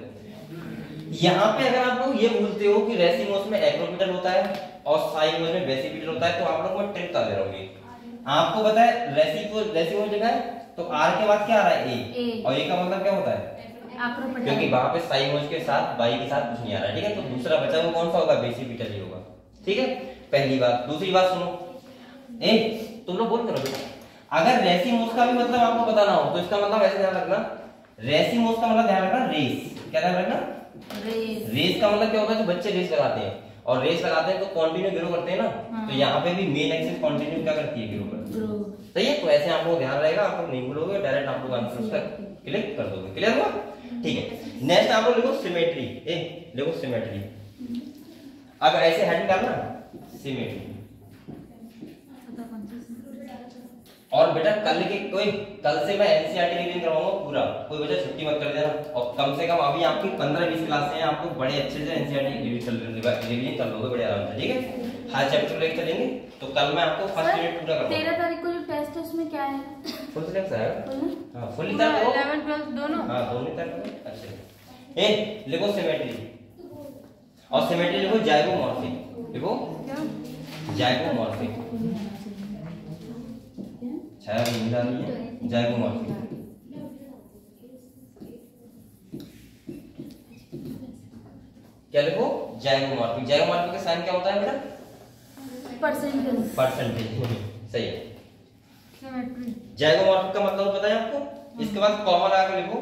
यहाँ पे अगर आप लोग ये बोलते हो कि रेसिमोस में एक्रोपीडल होता है और साइमोस में बेसिपिटल होता है, तो आप लोग को ट्रिक बता दे रहा हूँ। आपको पता है रेसिमोस लिखा है तो आर के बाद क्या आ रहा है? ए। और ए का मतलब क्या होता है? क्योंकि वहां पे साइमोस के साथ बाई के साथ कुछ नहीं आ रहा है, ठीक है? तो दूसरा बचा वो कौन सा होगा? बेसिपिटल ही होगा, ठीक है? पहली बात। दूसरी बात सुनो, तुम लोग बोल करो बेटा। अगर रेसिमोस का भी मतलब आपको बताना हो तो इसका मतलब ऐसे ध्यान रखना, रेसिमोस का मतलब ध्यान रखना रेस, क्या ध्यान रखना, रेस का मतलब क्या होता है, तो बच्चे रेस लगाते हैं और रेस लगाते हैं तो कंटिन्यू ग्रो करते हैं ना। हाँ। तो यहाँ पे भी मेन एक्सिस कंटिन्यू क्या करती है, ग्रो करती है। सही है, तो ऐसे आप लोग ध्यान रहेगा, आप लोग नहीं भूलोगे, डायरेक्ट आप लोग आंसर उसका क्लिक कर दोगे। क्लियर हुआ? ठीक है, नेक्स्ट आप लोग लिखो सिमेट्री। लिखो सिमेट्री। अब ऐसे हेड करना सिमेट्री। और बेटा कल से मैं एनसीईआरटी रिवीजन करवाऊंगा पूरा, कोई बच्चा छुट्टी मत कर देना। और कम से कम अभी आपकी 15-20 क्लास हैं, आप लोग बड़े अच्छे से एनसीईआरटी रिवीजन कर लोगे बड़े आराम से, ठीक है। हर चैप्टर लेकर चलेंगे, तो कल मैं आपको फर्स्ट यूनिट पूरा करवाऊंगा। 13 तारीख को जो टेस्ट है उसमें क्या है? फुल सिलेबस है। हां फुल तैयार करो, 11 12 दोनों। हां दोनों तैयार करो। अच्छा लिखो सिमेट्री, और सिमेट्री लिखो जाइगोमॉर्फिक। लिखो क्या? जाइगोमॉर्फिक। छाया नहीं डाली है, जाइगोमॉर्फिक। क्या लिखो? जाइगोमॉर्फिक। जाइगोमॉर्फिक का साइन क्या होता है बेटा? परसेंटेज। सही है। जाइगोमॉर्फिक का मतलब पता है आपको? इसके बाद कॉमा लगा के लिखो।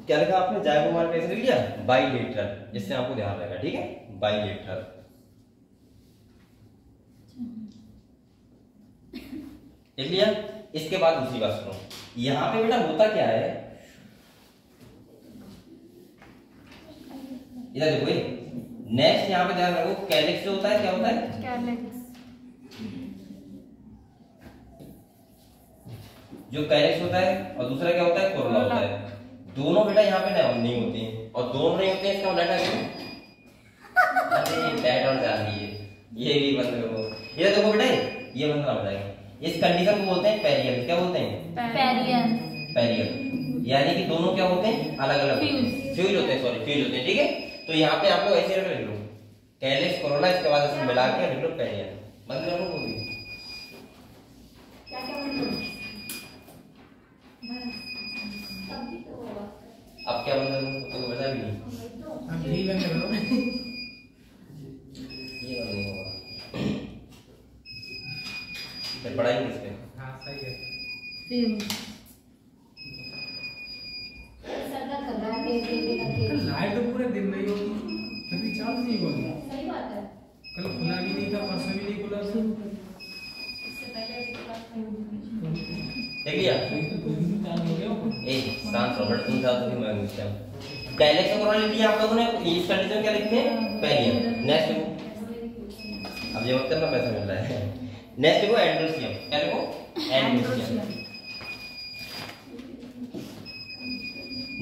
क्या लिखा आपने? जाइगोमॉर्फिक कैसे लिख लिया? बाइलेटरल, जिससे आपको ध्यान रहेगा, ठीक है, बाइलेटरल। लिख लिया? इसके बाद दूसरी बात सुनो, यहां पे बेटा होता क्या है, इधर देखो, नेक्स्ट यहाँ पे ध्यान रखो, कैलिक्स जो होता है क्या होता है? कैलिक्स। जो कैलिक्स होता है और दूसरा क्या होता है? कोरोला होता है। दोनों बेटा यहाँ पे नहीं होते हैं, और दोनों नहीं होते हैं, इसका मतलब अरे बैट और जा रही है, ये भी बंद करो। ये देखो बेटा, ये बंद हो जाएगा। इस कंडीशन को बोलते हैं पेरियल। क्या बोलते हैं? पेरियल। पेरियल यानी कि दोनों क्या होते हैं? अलग अलग फ्यूज होते हैं, सॉरी फ्यूज होते हैं, ठीक है। तो यहाँ पे आप लोग ऐसे लिख लो, कैलिक्स कोरोला, इसके बाद इसमें मिला के लिख लो पेरियल। बंद कर लो वो भी। अब क्या बंद करूं? तो बता भी नहीं, अब यही बंद कर लो। ये बंद नहीं होगा, फिर पढ़ाई किस पे? हाँ सही है। लाइट तो पूरे दिन नहीं होती, कभी चार्ज नहीं होती। सही बात है। कल खुला भी नहीं था, परसों भी नहीं खुला था। इससे पहले देख लिया? शांत रहो बेटा, तुम साथ मैं पूछता हूं। कैलिक्स कोरोला लिख लिया आप लोगों ने, इस कंडीशन में क्या लिखते हैं? पेरियल। नेक्स्ट लिखो, अब ये वक्त में पैसा मिल रहा है। नेक्स्ट लिखो एंड्रोसियम। क्या लिखो? एंड्रोसियम।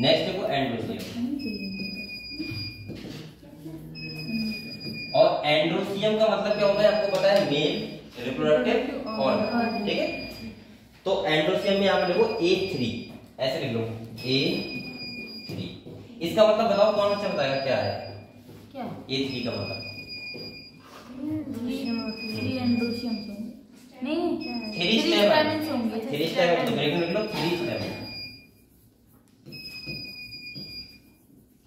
नेक्स्ट लिखो एंड्रोसियम। और एंड्रोसियम का मतलब क्या होता है आपको पता है? मेल रिप्रोडक्टिव ऑर्गन, ठीक है। तो एंड्रोसियम में आप लिखो A3, ऐसे लिख लो A3। इसका मतलब बताओ, कौन अच्छा बताएगा क्या है? क्या A3 का मतलब? नहीं, 3 स्टेम होंगे। 3 स्टेम तो ब्रेक में लिख लो 3 स्टेम।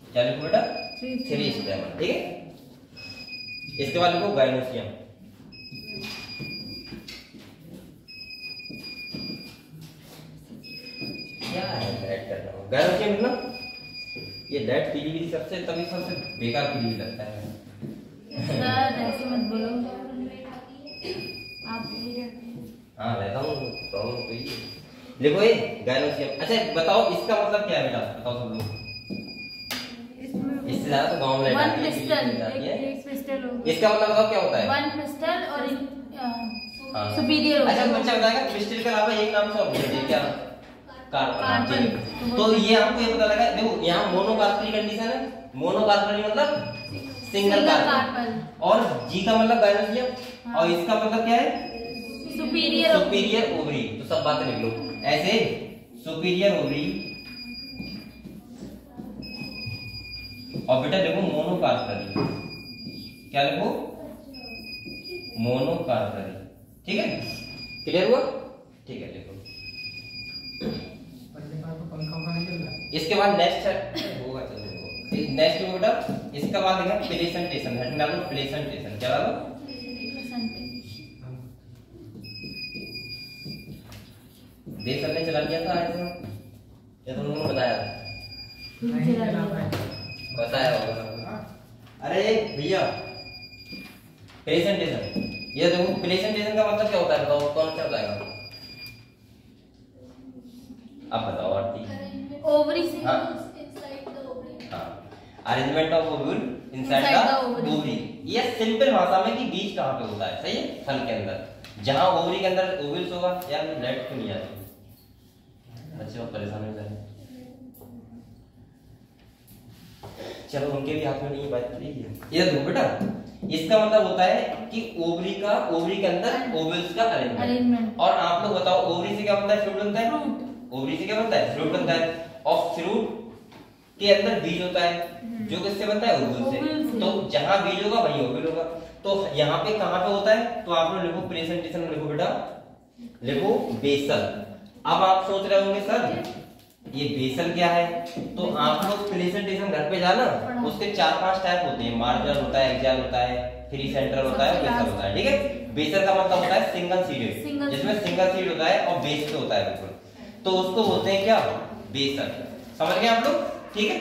क्या लिखो बेटा? 3 स्टेम, ठीक है। इसके बाद लिखो गाइनोसियम। क्या है डाइट कर रहा हूं? गाइनोसियम लिखना। ये डाइट पीली सबसे तभी सबसे बेकार पीली लगता है सर, ऐसे मत बोलो आप। हाँ रहता हूँ, प्रॉब्लम कोई। लिखो ये गाइनोसियम। अच्छा बताओ इसका मतलब क्या है बेटा? बताओ सब लोग। इससे ज्यादा तो गांव में वन पिस्टल, एक पिस्टल हो। इसका मतलब बताओ क्या होता है? वन पिस्टल और सुपीरियर। अच्छा बच्चा बताएगा पिस्टल के अलावा एक नाम से और बोलिए क्या? कार्बन। तो ये आपको ये पता लगा, देखो यहाँ मोनोकार्बोनिल कंडीशन है। मोनोकार्बोनिल मतलब सिंगल कार्बन, और जी का मतलब गाइनोसियम, और इसका मतलब क्या है? Superior ovary. तो सब बातें लिख लो ऐसे, सुपीरियर ओवरी। और बेटा देखो मोनोकार्बोनिल, क्या लिखो? मोनोकार्बोनिल, ठीक है। क्लियर हुआ? ठीक है, देखो इसके बाद नेक्स्ट है होगा, चलो नेक्स्ट बेटा इसका बाद है प्रेजेंटेशन। हेडिंग डालो प्रेजेंटेशन। क्या डालो? देख सर ने चला लिया था ऐसा, ये तुम लोगों ने बताया होगा। अरे भैया प्रेजेंटेशन, ये देखो प्रेजेंटेशन का मतलब क्या होता है बताओ, कौन सा बताएगा? आप बताओ आरती। ओवरी से हाँ arrangement of ovule inside the ovary. ये सिंपल भाषा में कि बीज कहाँ पे होता है, सही है, फल के अंदर। जहां ओवरी के अंदर ओव्यूल्स होगा। यार लाइट क्यों नहीं आ रही? बच्चे बहुत परेशान हो जाए। चलो उनके भी हाथ में नहीं बात करिए। ये देखो बेटा इसका मतलब होता है कि ओवरी के अंदर ओव्यूल्स का अरेंजमेंट। और आप लोग बताओ ओवरी से क्या बनता है? फ्रूट बनता है। ओवरी से क्या बनता है? फ्रूट बनता है। और फ्रूट के अंदर बीज होता है जो किससे बनता है? ओव्यूल से। तो जहां बीज होगा वहीं ओव्यूल होगा। तो यहाँ पे कहां पे होता है? तो आप लोग लिखो प्रेजेंटेशन में, लिखो बेटा, लिखो बेसल। अब आप सोच रहे होंगे सर ये बेसल क्या है? तो आप लोग प्रेजेंटेशन घर पे जाना, उसके 4-5 टाइप होते हैं। मार्जिनल होता है, एक्सियल होता है, फ्री सेंटर होता है, बेसल होता है। ठीक है, बेसल का मतलब होता है सिंगल सीडेड, जिसमें सिंगल सीड होता है और बेस पे होता है बिल्कुल। तो उसको बोलते हैं क्या? बेसल। समझ गए आप लोग? ठीक है,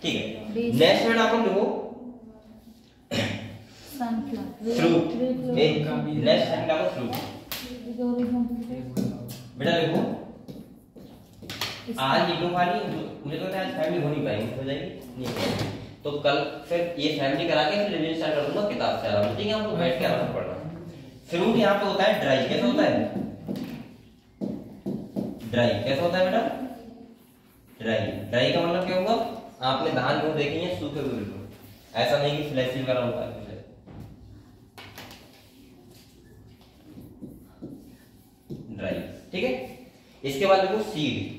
ठीक है। नेक्स्ट वर्ड आप लोग लिखो फ्रूट। नेक्स्ट टाइम डालो फ्रूट। बेटा लिखो आज ये लोग वाली मुझे तो आज फैमिली हो नहीं पाएंगी, हो जाएगी नहीं हो। तो कल फिर ये फैमिली करा के फिर रिवीजन स्टार्ट कर दूंगा किताब से आराम से। ठीक है, आपको बैठ के आराम से पढ़ना। फ्रूट यहाँ पे होता है ड्राई। कैसा होता है? ड्राई। कैसा होता है बेटा? ड्राई। ड्राई का मतलब क्या होगा? आपने धान गेहूं देखे हैं सूखे हुए बिल्कुल, ऐसा नहीं कि फ्लैसी वगैरह होता है। ड्राई। ठीक है, इसके बाद देखो सीड।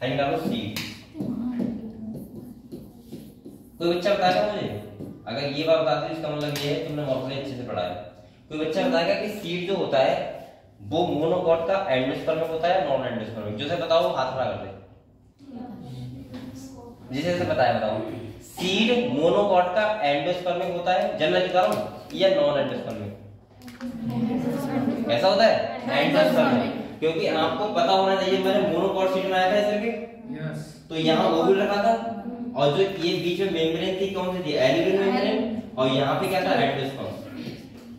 हेडिंग डालो सीड। कोई बच्चा बताएगा मुझे? अगर ये बात बता दो इसका मतलब ये है तुमने मॉर्फोलॉजी अच्छे से पढ़ा है। कोई बच्चा बताएगा कि सीड जो होता है वो मोनोकॉट का एंडोस्पर्मिक होता है, नॉन एंडोस्पर्मिक? जो से बताओ हाथ खड़ा कर दे। जिसे से बताया बताओ। सीड मोनोकॉट का एंडोस्पर्मिक होता है, जनरली बता रहा हूं, या नॉन एंडोस्पर्मिक? कैसा होता है? एंडोस्पर्मिक। क्योंकि आपको पता होना चाहिए मैंने मोनोकॉट सीड बनाया था इस करके। तो यहाँ ओव्यूल रखा था और जो ये बीच में मेम्ब्रेन थी कौन सी थी? एल्यूमिन मेम्ब्रेन। और यहाँ पे क्या था? एंडोस्पर्म।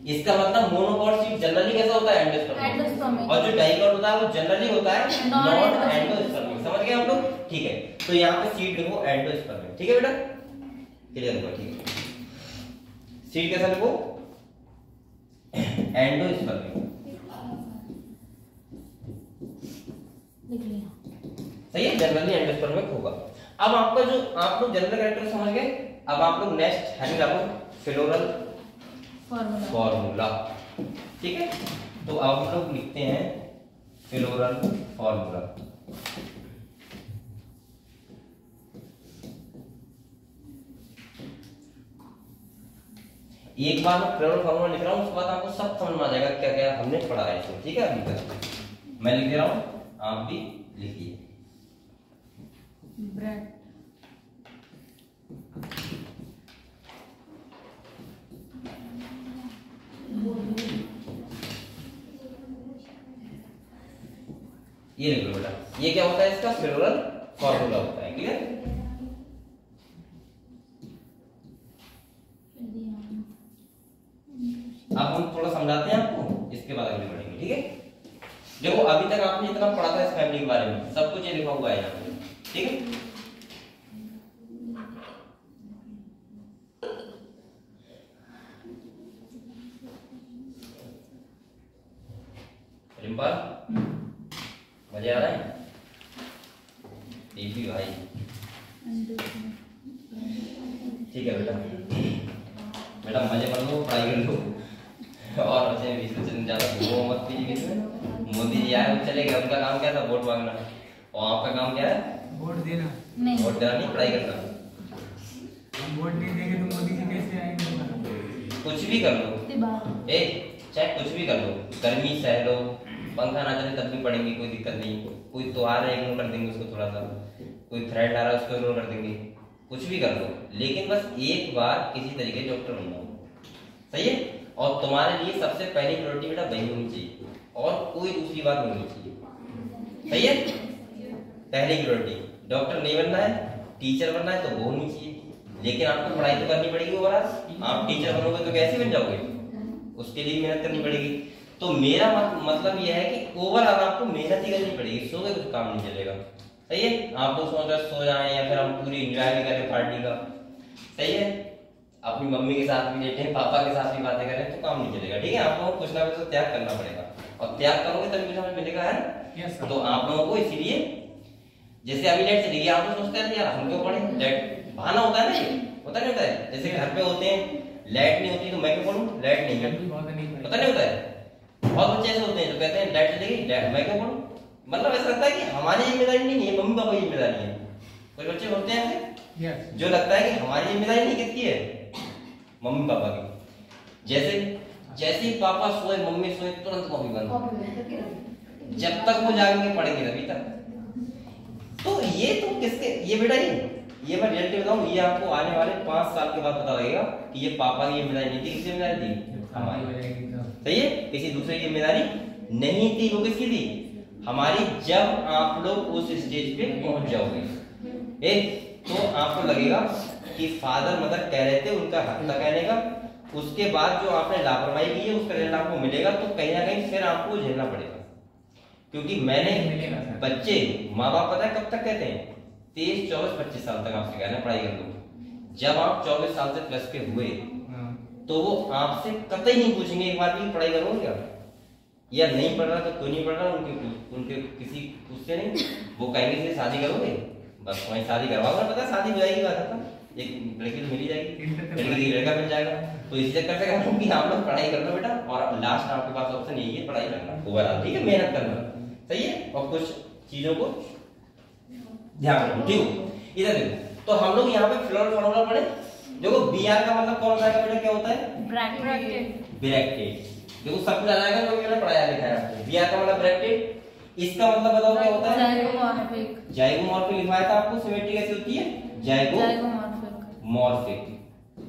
इसका मतलब मोनोकॉट सीड जनरली कैसा होता है? एंडोस्पर्मिक। और जो डाइकॉट होता है वो जनरली होता है नॉन एंडोस्पर्मिक। समझ गए आप लोग? ठीक है, तो यहाँ पे सीड लिखो एंडोस्पर्मिक। ठीक है बेटा, क्लियर हुआ? ठीक है, सीड कैसा लिखो? एंडोस्पर्मिक। सही है, जनरली एंडोस्पर्मिक होगा। अब आपका जो आप लोग जनरल कैरेक्टर समझ गए। अब आप लोग नेक्स्ट हेडिंग डालो फ्लोरल फॉर्मूला। ठीक है, तो आप लोग लिखते हैं फ्लोरल फॉर्मूला। एक बार मैं फ्लोरल फॉर्मूला लिख रहा हूं, उसके बाद आपको सब समझ में आ जाएगा क्या क्या हमने पढ़ा है इसमें। ठीक है, अभी तक मैं लिख दे रहा हूं, आप भी लिखिए। ब्रेड ये लिख लो बेटा, ये क्या होता है? इसका फ्लोरल फॉर्मूला होता है। क्लियर? अब हम थोड़ा समझाते हैं आपको, इसके बाद आगे बढ़ेंगे। ठीक है, देखो अभी तक आपने जितना पढ़ा था इस फैमिली के बारे में सब कुछ ये लिखा हुआ है यहाँ पे। ठीक है, रिंपल मजे आ रहे हैं? दीपी भाई ठीक है बेटा, बेटा मजे कर लो, पढ़ाई कर लो और बच्चे बीच में ज्यादा घूमो मत कीजिए। बीच में मोदी जी आए वो चले गए, उनका काम क्या था? वोट मांगना। और आपका काम क्या है? वोट देना। नहीं, वोट देना नहीं, पढ़ाई करना। हम वोट नहीं देंगे तो मोदी जी कैसे आएंगे? कुछ भी कर लो, चाहे कुछ भी कर लो, गर्मी सह लो, पंखा ना चले तब भी पढ़ेंगे, कोई दिक्कत नहीं। कोई तो आ रहा है इग्नोर कर देंगे उसको थोड़ा सा, कोई थ्रेड आ रहा है उसको इग्नोर कर देंगे, कुछ भी कर लो, लेकिन बस एक बार किसी तरीके से डॉक्टर बन जाओ, सही है। और तुम्हारे लिए सबसे पहली प्रायोरिटी बेटा वही होनी चाहिए और कोई दूसरी बात नहीं होनी चाहिए, सही है। पहली प्रायोरिटी डॉक्टर नहीं बनना है, टीचर बनना है तो वो होनी चाहिए, लेकिन आपको पढ़ाई तो करनी पड़ेगी। ओवरऑल आप टीचर बनोगे तो कैसे बन जाओगे, उसके लिए मेहनत करनी पड़ेगी। तो मेरा मतलब यह है कि ओवरऑल आपको मेहनत ही करनी पड़ेगी, सो के कुछ काम नहीं चलेगा, सही है। आप लोग सोच रहे सो जाएं या फिर हम पूरी एंजॉय भी करें पार्टी का, सही है, अपनी मम्मी के साथ भी लेटें, पापा के साथ भी बातें करें, तो काम नहीं चलेगा, ठीक है। आप लोगों को कुछ ना कुछ त्याग करना पड़ेगा और त्याग करोगे तभी कुछ हमें मिलेगा, है। तो आप लोगों को इसीलिए जैसे अभी लाइट चली गई, आप लोग सोचते हैं यार हम क्यों पढ़े, लाइट बहाना होता है ना, ये होता नहीं होता है। जैसे घर पे होते हैं लाइट नहीं होती तो मैं क्यों पढ़ूं, लाइट नहीं है, पता नहीं होता है। बहुत बच्चे ऐसे होते हैं जो कहते हैं लाइट चली गई मैं क्यों पढ़ूं, मतलब ऐसा लगता है कि हमारी जिम्मेदारी नहीं है, मम्मी पापा की जिम्मेदारी है। कुछ बच्चे होते हैं ऐसे जो लगता है कि हमारी जिम्मेदारी नहीं, किसकी है, मम्मी पापा की। जैसे ही पापा सोए मम्मी सोए तुरंत कॉपी बंद, जब तक वो जागेंगे पढ़ेंगे तभी तक। तो ये तो किसके, ये बेटा ये मैं रियलिटी बताऊं, ये आपको आने वाले 5 साल के बाद पता लगेगा कि ये पापा की जिम्मेदारी नहीं थी, किसकी जिम्मेदारी थी, हमारी, सही है, किसी दूसरे की जिम्मेदारी नहीं थी। वो किसकी थी, हमारी। जब आप लोग उस स्टेज पे पहुंच जाओगे तो आपको लगेगा कि फादर मदर कह रहे थे, उनका हक था कहने का। उसके बाद जो आपने लापरवाही की है उसका रिजल्ट आपको मिलेगा, तो कहीं ना कहीं फिर आपको झेलना पड़ेगा। क्योंकि मैंने बच्चे, माँ बाप पता है कब तक कहते हैं, 23, 24, 25 साल तक आपसे कहना पढ़ाई कर लो। जब आप 24 साल से प्लस के हुए तो वो आपसे कतई नहीं पूछेंगे एक बार भी पढ़ाई करोगे क्या, या नहीं पढ़ रहा तो क्यों नहीं पढ़ रहा, उनके किसी उससे नहीं। वो कहेंगे शादी करोगे, बस वहीं शादी करवाओगे, पता शादी हो जाएगी, बात खत्म, एक लड़की तो मिल ही जाएगी, लड़का मिल जाएगा। तो इसी चक्कर से कह रहा हूं कि आप लोग पढ़ाई कर लो बेटा, और लास्ट आपके पास ऑप्शन यही है पढ़ाई करना ओवरऑल, ठीक है, मेहनत करना, सही है। और कुछ चीजों को ध्यान रखो, ठीक है। इधर देखो, तो हम लोग यहाँ पे फ्लोर फॉर्मूला पढ़े। देखो बीआर का मतलब कौन होता है बेटा, क्या होता है, ब्रैकेट। देखो सब कुछ आ जाएगा जो मैंने पढ़ाया लिखा है आपको। बीआर का मतलब ब्रैकेट, इसका मतलब बताओ क्या होता है, जाइगोमॉर्फिक लिखवाया था आपको। सिमेट्री कैसे होती है, जाइगोमॉर्फिक।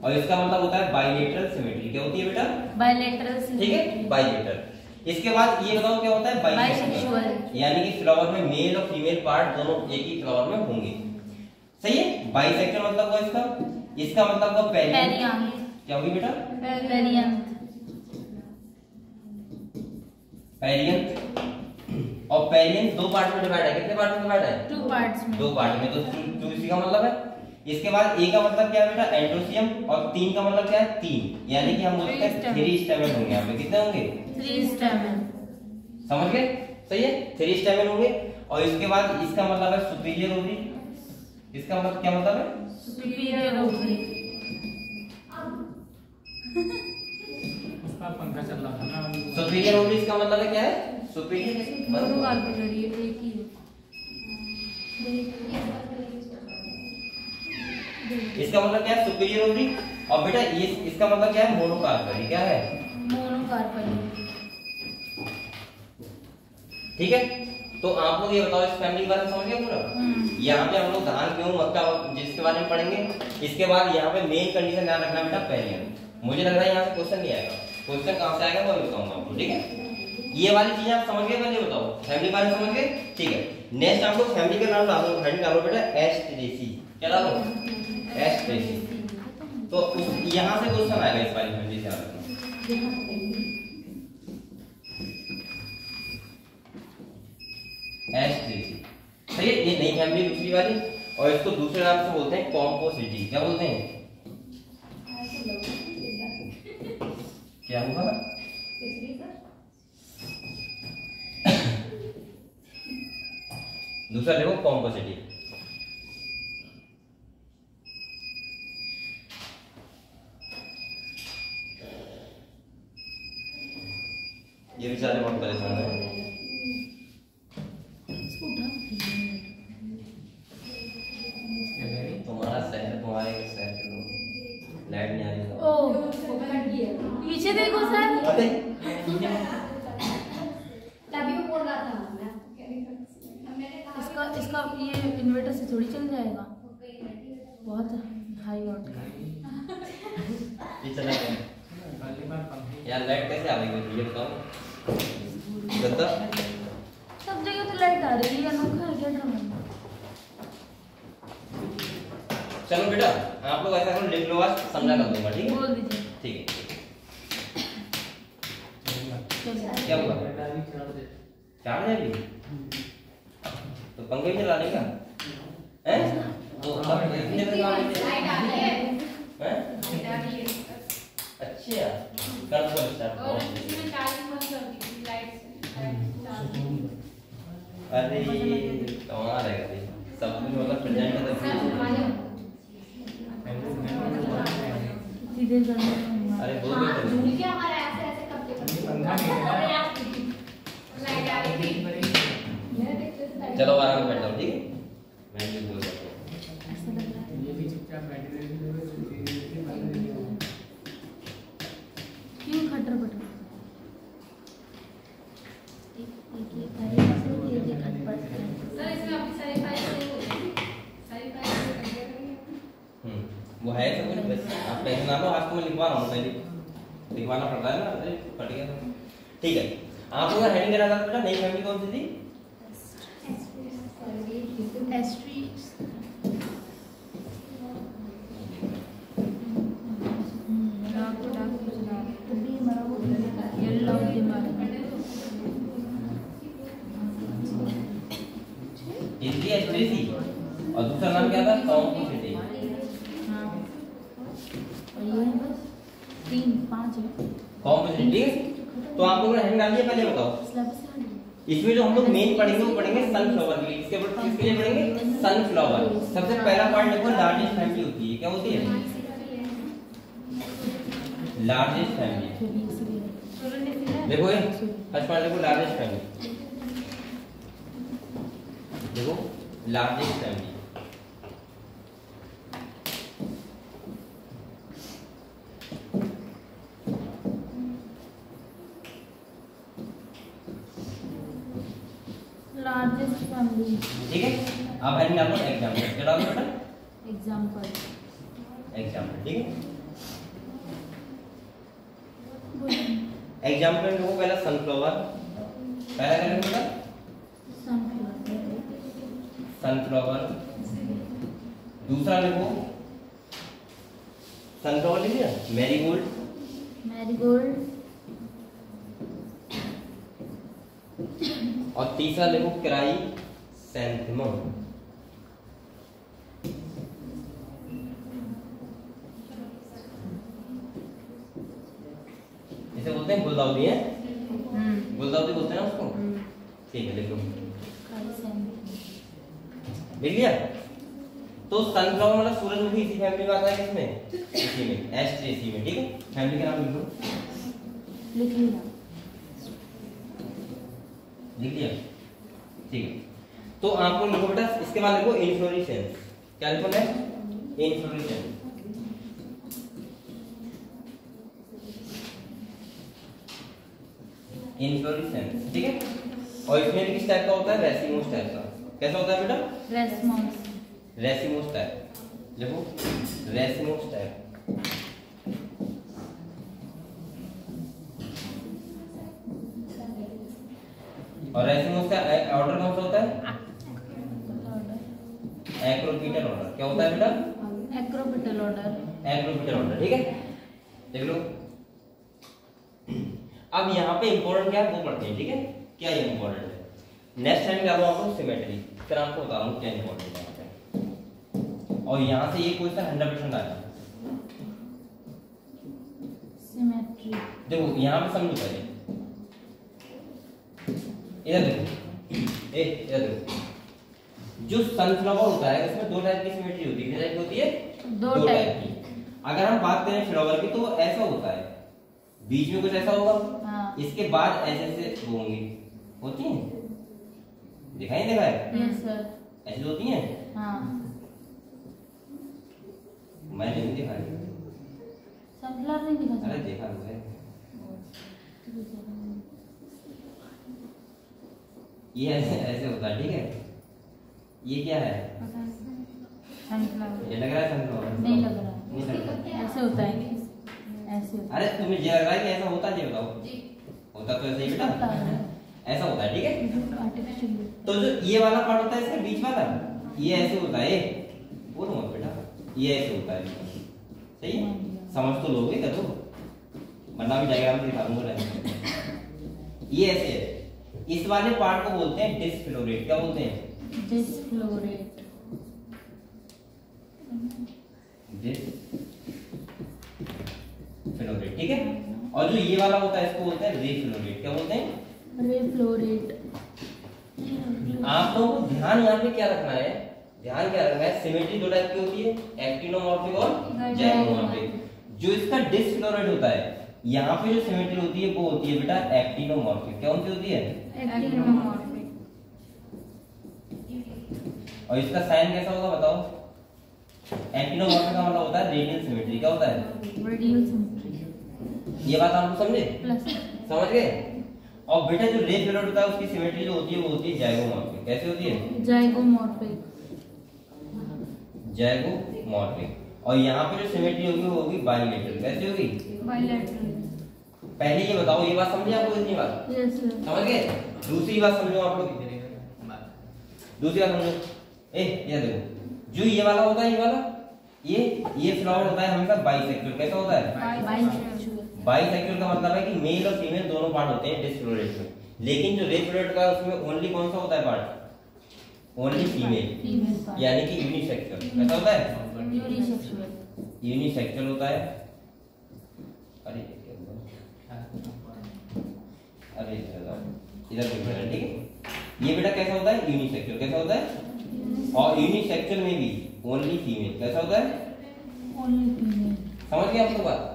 और इसका मतलब होता है बाइलेटरल सिमेट्री। क्या होती है बेटा, बाइलेटरल, ठीक है, बाइलेटरल। इसके बाद ये बताओ क्या होता है, बाइसेक्सुअल, यानी कि फ्लावर में मेल और फीमेल पार्ट दोनों एक ही फ्लावर में होंगे, सही है। बाइसेक्सुअल मतलब क्या इसका मतलब वो पेरियंथ, क्या होगी बेटा, पेरियंथ। और पेरियंथ 2 पार्ट में डिवाइड है, कितने पार्ट में डिवाइड है, 2 पार्ट्स में, 2 पार्ट में। तो 2 का मतलब है। इसके बाद ए का मतलब क्या है बेटा, एंड्रोसियम, और 3 का मतलब क्या है, 3, यानी कि हम बोलते हैं 3 स्टेमेन होंगे। यहाँ पे कितने होंगे, 3 स्टेमेन, समझ गए, सही है, 3 स्टेमेन होंगे। और इसके बाद इसका मतलब है सुपीरियर ओवरी। इसका मतलब क्या मतलब है, सुपीरियर ओवरी। उसका पंखा चल रहा था ना, सुपीरियर ओवरी इसका मतलब है क्या है, सुपीरियर, दोनों गाल पे लड़ी है, एक ही है। इसका मतलब क्या है, सुपीरियर ओवरी। और बेटा ये इसका मतलब क्या है, मोनोकार्पली। क्या है, मोनोकार्पली, ठीक है। तो आप लोग ये बताओ इस फैमिली के बारे में समझ गए पूरा। यहाँ पे हम लोग धान गेहूं मक्का जिसके बारे में पढ़ेंगे। इसके बाद यहाँ पे मेन कंडीशन ध्यान रखना बेटा, पेरियंथ। मुझे लग रहा है यहाँ से क्वेश्चन नहीं आएगा, क्वेश्चन कहाँ से आएगा वो मैं बताऊंगा आपको, ठीक है। ये वाली चीज आप समझ गए, पहले बताओ फैमिली बारे में समझ गए, ठीक है। नेक्स्ट आप लोग फैमिली का नाम डालो, हेडिंग डालो बेटा एस्टेरेसी। क्या डालो, एस्टेरेसी। तो यहाँ से क्वेश्चन आएगा इस वाली फैमिली से। एस्टेरेसी, सही है। ये नई फैमिली दूसरी वाली, और इसको दूसरे नाम से बोलते हैं कॉम्पोसिटी। क्या बोलते हैं, क्या हुआ, दूसरा देखो कॉम्पोसिटी। ये बेचारे बहुत परेशान है। तुम्हारा शहर, तुम्हारे शहर के लोग लाइट नहीं आ रही है। ओह पीछे देखो सर, तभी वो बोल रहा था इसका ये इन्वर्टर से थोड़ी चल जाएगा। बहुत हाई वॉट का। ये चला गया यार। लाइट कैसे आ गई ये बताओ गद्दा। सब जगह तो लाइट आ रही है, अनोखा है क्या ड्रामा? चलो बेटा आप लोग ऐसा करो, लिख लो, आज समझा कर दूंगा, ठीक है? बोल दीजिए। ठीक है। चलिए। क्या हुआ? चार्ज है अभी? तो पंखे भी चला देगा हैं? तो अब इतने में काम लाइट आ रही है। हैं? लाइट आ रही है। अच्छा कर दो स्टार्ट। और इसमें चार्जिंग बंद कर दी लाइट से। अरे कमाल है भाई, सब कुछ मतलब प्रेजेंट है। सीधे करना। अरे बहुत बेहतर। क्या हमारा ऐसे ऐसे कब तक लाइट आ रही थी। चलो आराम से बैठ जाओ, ठीक है? मैं भी बोल रहा हूँ। ऐसा लग रहा है ये भी चुपचाप बैठे रहे। क्यों खटर पटर? एक खटपट। सर इसमें अपनी सारी फाइल सेव हो जाएगी। सारी फाइल सेव कर दिया। वो है सब कुछ बस आप टेंशन ना लो, आज तो मैं लिखवा रहा हूँ, पहले लिखवाना पड़ता है ना। अरे फट गया। ठीक है, आप लोग हेडिंग करा था बेटा, नई फैमिली कौन सी थी? एस्ट्री हिंदी एस्ट्रेसी और दूसरा नाम क्या था? कॉम्प्लेक्सिटी। तीन पाँच है। कॉम्प्लेक्सिटी। तो आप लोगों ने हेडिंग डाल दिया, पहले बताओ। इसमें जो हम लोग मेन पढ़ेंगे वो पढ़ेंगे सनफ्लावर के लिए। इसके ऊपर किसके लिए पढ़ेंगे? सनफ्लावर। सबसे पहला पॉइंट देखो, लार्जेस्ट फैमिली होती है। क्या होती है? Largest family. देखो ये फर्स्ट पॉइंट देखो, लार्जेस्ट फैमिली। देखो लार्जेस्ट फैमिली। Largest family. ठीक है, अब हेडिंग डालो एग्जाम्पल। क्या डालो बेटा? एग्जाम्पल। एग्जाम्पल। ठीक है, एग्जाम्पल देखो, पहला सनफ्लावर। पहला क्या लिखो बेटा? सनफ्लावर। दूसरा लिखो सनफ्लावर, लिख दिया? मैरीगोल्ड। मैरीगोल्ड। और तीसरा लिखो क्राइसैंथेमम। इसे बोलते हैं गुलदाउदी है। गुलदाउदी बोलते हैं ना उसको। ठीक है, लिखो। लिख लिया? तो सनफ्लावर मतलब सूरजमुखी इसी फैमिली में आता है। किसमें? इसी में, एस्ट्रेसी में। ठीक है, फैमिली का नाम लिखो। लिख लिया। लिख लिया? ठीक है, तो आपको लिखो बेटा, इसके बाद लिखो इन्फ्लोरेसेंस। क्या लिखो है? इन्फ्लोरेसेंस। इन्फ्लोरेसेंस। ठीक है, और इसमें किस टाइप का होता है? रेसिमोस टाइप का। कैसा होता है बेटा? रेसमोस। Racemose type. देखो रेसिमोस टाइप। और रेसिमोस का ऑर्डर कौन सा होता है? Acropetal order. क्या होता है बेटा? Acropetal order. Acropetal order. ठीक है, देख लो। अब यहाँ पे इंपॉर्टेंट क्या है वो पढ़ते हैं। ठीक है, क्या इंपॉर्टेंट है? नेक्स्ट टाइम क्या आपको सिमेट्री, फिर आपको बता रहा हूँ क्या इंपॉर्टेंट है। और यहाँ से ये क्वेश्चन 100% आएगा। सिमेट्री। देखो यहाँ पे समझो पहले, इधर देखो, इधर देखो। जो सनफ्लावर होता है उसमें दो टाइप की सिमेट्री होती है। कितनी टाइप होती है? दो टाइप की। अगर हम बात करें फ्लावर की तो ऐसा होता है, बीच में कुछ ऐसा होगा। हाँ। इसके बाद ऐसे ऐसे होंगी, होती हैं। दिखाई नहीं दिखाई? Yes sir. ऐसी होती हैं। हाँ। मैंने नहीं दिखाई। सनफ्लावर नहीं दिखा? अरे देखा हुआ है। ये ऐसे ऐसे होता है। ठीक है, ये क्या है? सनफ्लावर। ये लग रहा है सनफ्लावर? नहीं लग रहा, नहीं लग रहा। ऐसे होता है, ऐसे होता अरे तुम्हें ये लग रहा है कि ऐसा होता है? ये बताओ। जी होता तो ऐसे ही बेटा, है। ऐसा होता है, ठीक है। आर्टिफिशियल तो जो ये वाला पार्ट होता है इसके बीच वाला, ये ऐसे होता है, बोलो मत बेटा, ये ऐसे होता है, सही है? समझ तो लोगे क्या? तो वरना भी डायग्राम से दिखा दूंगा। ये ऐसे है, इस वाले पार्ट को बोलते हैं डिस्फ्लोरेट। क्या बोलते हैं? डिस्फ्लोरेट। डिस्फ्लोरेट, ठीक है। और जो ये वाला होता है इसको बोलते हैं रेफ्लोरेट। क्या बोलते हैं? रेफ्लोरेट। आप लोगों को ध्यान यहाँ पे क्या रखना है? ध्यान क्या रखना है? सिमेट्री दो टाइप की होती है, एक्टिनोमॉर्फिक और जाइगोमॉर्फिक। जो इसका डिस्फ्लोरेट होता है, यहाँ पे जो सिमेट्री होती है वो होती है बेटा एक्टिनोमॉर्फिक। क्या होती है? एक्टिनोमॉर्फिक। और इसका साइन कैसा होगा बताओ? एक्टिनोमॉर्फिक का मतलब होता है रेडियल सिमेट्री। क्या होता है? Radial symmetry. ये बात आप लोग समझे? प्लस समझ गए? और बेटा जो रेफ्लोरेट होता है उसकी सिमेट्री जो होती है वो होती है जाइगोमॉर्फिक। कैसे होती है? जाइगोमॉर्फिक। जाइगोमॉर्फिक। और यहाँ पे जो सिमेट्री होगी वो होगी बाइलेटरल। कैसे होगी? बाइलेटरल। पहले ये बताओ, ये बात समझे आपको? इतनी बात यस सर। समझ गए? दूसरी बात समझो आप लोग, दूसरी बात समझो। ये देखो, जो ये वाला होता है, ये वाला, ये फ्लावर होता है हमेशा बाइसेक्सुअल। कैसा होता है? बाइसेक्सुअल। बाइसेक्सुअल का मतलब है कि मेल और फीमेल दोनों पार्ट होते हैं डिस्फ्लोरेट में। लेकिन जो रेफ्लोरेट का उसमें ओनली कौन सा होता है पार्ट? ओनली फीमेल, फीमेल यानी कि यूनिसेक्सुअल। कैसा होता है? यूनिसेक्सुअल। यूनिसेक्सुअल होता है। अरे अरे इधर देखो, ठीक है। ये बेटा कैसा होता है? यूनिसेक्सुअल। कैसा होता है? और यूनिसेक्सुअल में भी ओनली फीमेल। कैसा होता है? Only female. समझ गए आप लोग बात?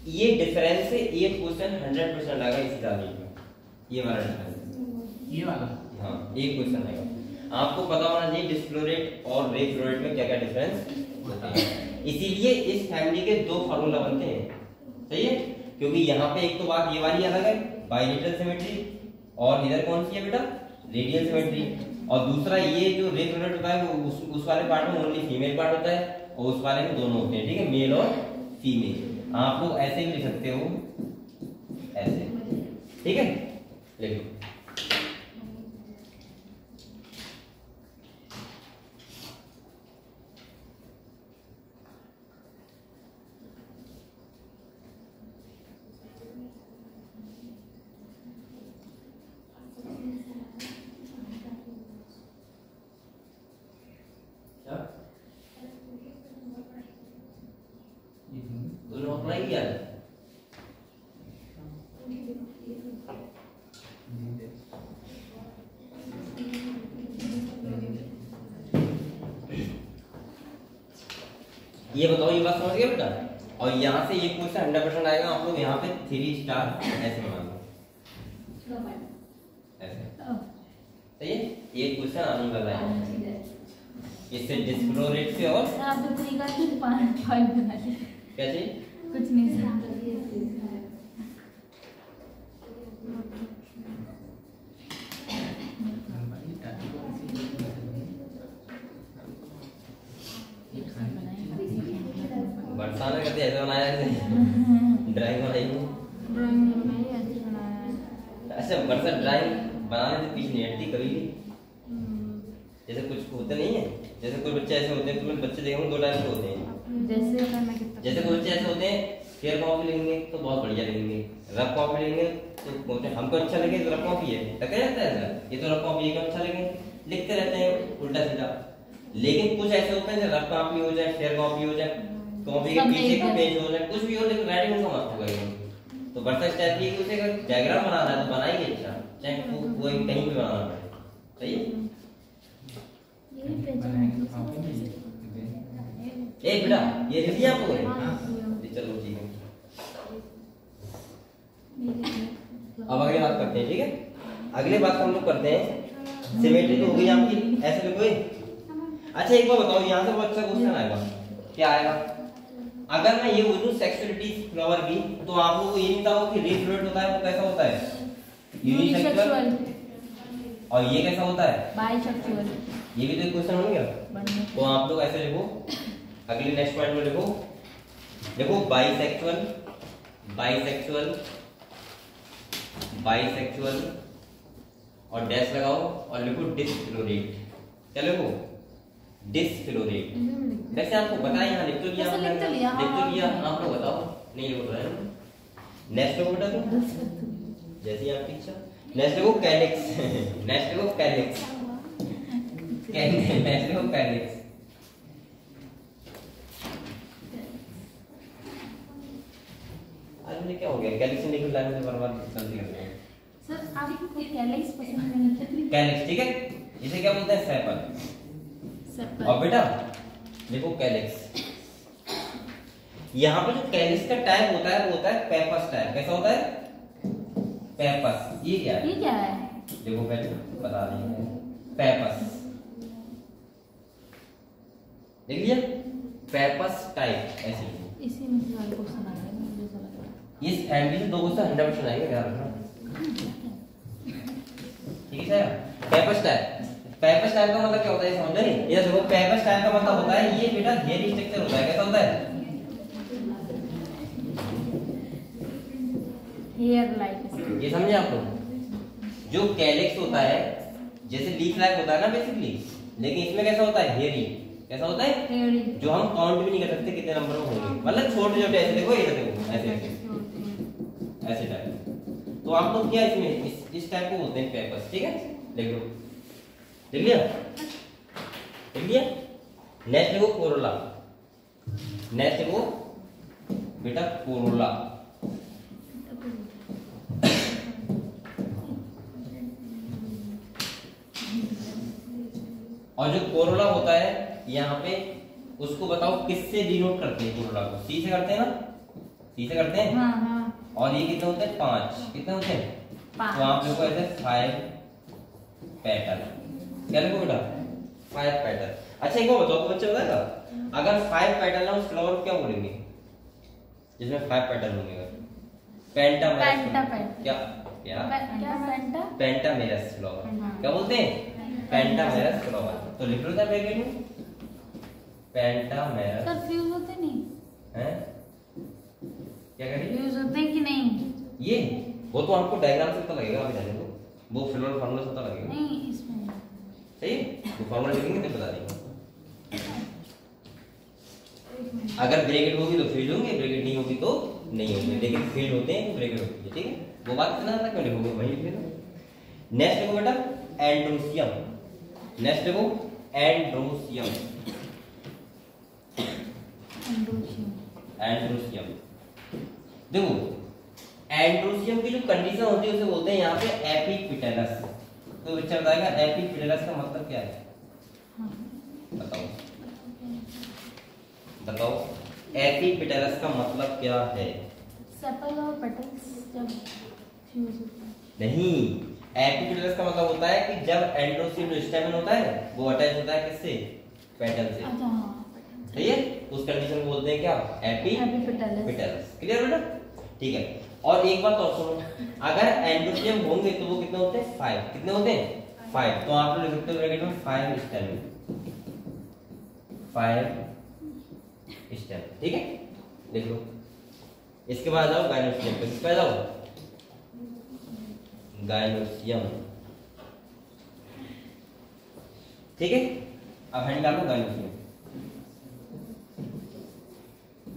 ये डिफरेंस से एक क्वेश्चन 100% आएगा इसी जाली में। ये वाला डिफरेंस, ये वाला, हाँ, एक क्वेश्चन आएगा। आपको पता होना चाहिए डिस्फ्लोरेट और रेफ्लोरेट में क्या क्या डिफरेंस होते हैं। इसीलिए इस फैमिली के दो फार्मूला बनते हैं, सही है? क्योंकि यहाँ पे एक तो बात ये वाली अलग है, बाइलेटरल सिमेट्री, और इधर कौन सी है बेटा? Radial symmetry. और दूसरा ये जो रेफ्लोरेट होता है वो उस वाले पार्ट में ओनली फीमेल पार्ट होता है, और उस वाले में दोनों होते हैं, ठीक है, मेल और फीमेल। आप लोग ऐसे भी लिख सकते हो, ऐसे, ठीक है, लिख लो। दोनों अपना ही याद है। ये बताओ, ये बात समझ गए बेटा? और यहाँ से ये क्वेश्चन 100% आएगा। आप लोग यहाँ पे 3 स्टार ऐसे मान लो, ऐसे, सही है? ये क्वेश्चन आने वाला है इससे डिस्फ्लोरेट से। और आप तो तरीका से 5 बना ली। क्या चाहिए? कुछ नहीं सर। बरसाना करते ऐसे बनाया है, ड्राइंग बनाई है। ड्राइंग में ही ऐसे बनाया है। अच्छा, बरसा ड्राइंग बनाने से पीछे नहीं हटती कभी भी। जैसे कुछ होते नहीं है, जैसे कोई बच्चे ऐसे होते हैं, तुम्हें बच्चे देखोगे 2 टाइप के होते हैं। जैसे कोई बच्चे ऐसे होते हैं, फेयर कॉपी लिखेंगे तो बहुत बढ़िया लिखेंगे, रफ कॉपी लिखेंगे तो बोलते हैं हमको अच्छा लगे तो रफ कॉपी है, टकरा जाता है ऐसा, ये तो रफ कॉपी है, अच्छा लगे, लिखते रहते हैं उल्टा सीधा। लेकिन कुछ ऐसे होते हैं जो रफ कॉपी हो जाए, फेयर कॉपी हो जाए, कॉपी के पीछे का पेज हो जाए, कुछ भी हो, लेकिन राइटिंग उनका मस्त होगा एकदम। तो बरसा स्टाइल की उसे अगर डायग्राम बनाना है तो बनाइए अच्छा, चाहे वो कहीं भी बनाना पड़े, सही है? एक बेटा ये लिख दिया आपको? चलो ठीक है। अब अगली बात करते हैं, ठीक है? अगली बात हम लोग करते हैं, सिमेट्री तो हो गई आपकी, ऐसे लिखोगे। अच्छा एक बार बताओ, यहाँ से बहुत अच्छा क्वेश्चन आएगा, क्या आएगा? अगर मैं ये बोलूं सेक्सुअलिटी फ्लावर की, तो आप लोगों को ये नहीं बताओ कि रेफ्लोरेट होता है वो कैसा होता है? यूनिसेक्सुअल। और ये कैसा होता है? बाइसेक्सुअल। ये भी तो एक क्वेश्चन हो गया। तो आप लोग ऐसे लिखो, अगली नेक्स्ट पॉइंट में लिखो, देखो बाइसेक्सुअल, बाइसेक्सुअल, बाइसेक्सुअल और डैश लगाओ और लिखो डिसफ्लोरेट। क्या लिखो? डिसफ्लोरेट। वैसे आपको पता है यहाँ लिख तो लिया, लिख तो लिया, लिख तो लिया, आप लोग बताओ नहीं लिख रहे हैं। नेक्स्ट लिखो बेटा तुम, जैसी आपकी इच्छा। नेक्स्ट लिखो कैलिक्स, नेक्स्ट लिखो कैलिक्स, नेक्स्ट लिखो कैलिक्स। आज मुझे क्या हो गया, कैलिक्स निकल लाइन में बर्बाद जल्दी कर रहे हैं सर। आपको कोई कैलिक्स पसंद नहीं है? कैलिक्स, ठीक है, इसे क्या बोलते हैं? सेपल। और बेटा देखो कैलिक्स, यहाँ पे जो कैलिक्स का टाइप होता है वो होता है पेपस टाइप। कैसा होता है? पेपस। ये क्या है? ये क्या है? देखो पहले बता रही है, पेपस देख लिया, पेपस टाइप ऐसे। इसी में से वाले क्वेश्चन आ रहे हैं मुझे ऐसा लग रहा है। इस एमडी से 2 क्वेश्चन 100% आएंगे, ध्यान रखना, ठीक है? पेपस टाइप, पेपस टाइप का मतलब क्या होता है समझ रहे? ये देखो पेपस टाइप का मतलब होता है ये बेटा हेयर स्ट्रक्चर होता है। कैसा होता है? Hair like. ये समझे आप लोग? जो कैलिक्स होता है जैसे लीफ लाइक होता है ना बेसिकली, लेकिन इसमें कैसा होता है? हेयरी। कैसा होता है? हेयरी। जो हम काउंट भी नहीं कर सकते कितने नंबर में होंगे, मतलब छोटे छोटे ऐसे। देखो ये देखो ऐसे ऐसे टाइप। तो आप लोग क्या इसमें इस टाइप को बोलते हैं पेपर्स, ठीक है? देख लो, देख लिया, देख लिया। नेक्स्ट देखो कोरोला, नेक्स्ट देखो बेटा कोरोला। और जो कोरोला होता है यहाँ पे, उसको बताओ किससे डिनोट करते हैं? कोरोला को सी से करते हैं ना, सी से करते हैं। हाँ हाँ। और ये कितने होते हैं? 5। कितने होते हैं? 5। तो आप लोग को ऐसे 5 पेटल। क्या लिखो बेटा? 5 पेटल। अच्छा एक बार बताओ, बच्चे बताएगा अगर 5 पेटल ना उस फ्लावर को क्या बोलेंगे जिसमें 5 पेटल होंगे? पेंटामेरस। क्या क्या? Pentamerous flower. क्या बोलते हैं? Pentamerous flower. तो लिख लो था ब्रैकेट में पेंटामेरस। सर फ्यूज होते नहीं हैं? क्या करें? फ्यूज होते हैं कि नहीं? ये वो तो आपको डायग्राम से पता लगेगा, अभी जाने दो, वो फ्लोर फार्मूला से पता लगेगा। नहीं इसमें सही है, वो फार्मूला लिखेंगे तो बता देंगे। अगर ब्रैकेट होगी तो फील्ड होंगे, ब्रैकेट नहीं होगी तो नहीं होंगे, लेकिन फील्ड होते हैं तो ब्रैकेट होती है, ठीक है? वो बात इतना ना क्यों लिखोगे, वही लिख लेना। नेक्स्ट देखो बेटा एंड्रोसियम। नेक्स्ट देखो एंड्रोसियम, एंड्रोसियम। देखो एंड्रोसियम की जो कंडीशन होती है उसे बोलते हैं यहाँ पे एपिपिटेलस। तो बच्चा बताएगा एपिपिटेलस का मतलब क्या है? बताओ बताओ, एपिपिटेलस का मतलब क्या है? सेपल और पेटल्स जब फ्यूज होते हैं। नहीं, एपिपिटेलस का मतलब होता है कि जब एंड्रोसियम जो स्टेमन होता है वो अटैच होता है किससे? पेटल से। अच्छा हाँ, सही है, उस कंडीशन को बोलते हैं क्या? एपिपिटेलस। क्लियर बेटा? ठीक है। और एक बात और सुनो, अगर एंड्रोसियम होंगे तो वो कितने होते हैं? 5। कितने होते हैं? 5। तो आप लोग लिख सकते हो ब्रैकेट में 5 स्टेमन, 5 स्टेमन, ठीक है? देख लो। इसके बाद आओ गायनोसियम पे। किसके बाद आओ? गायनोसियम, ठीक है? अब हैंड डालो गायनोसियम।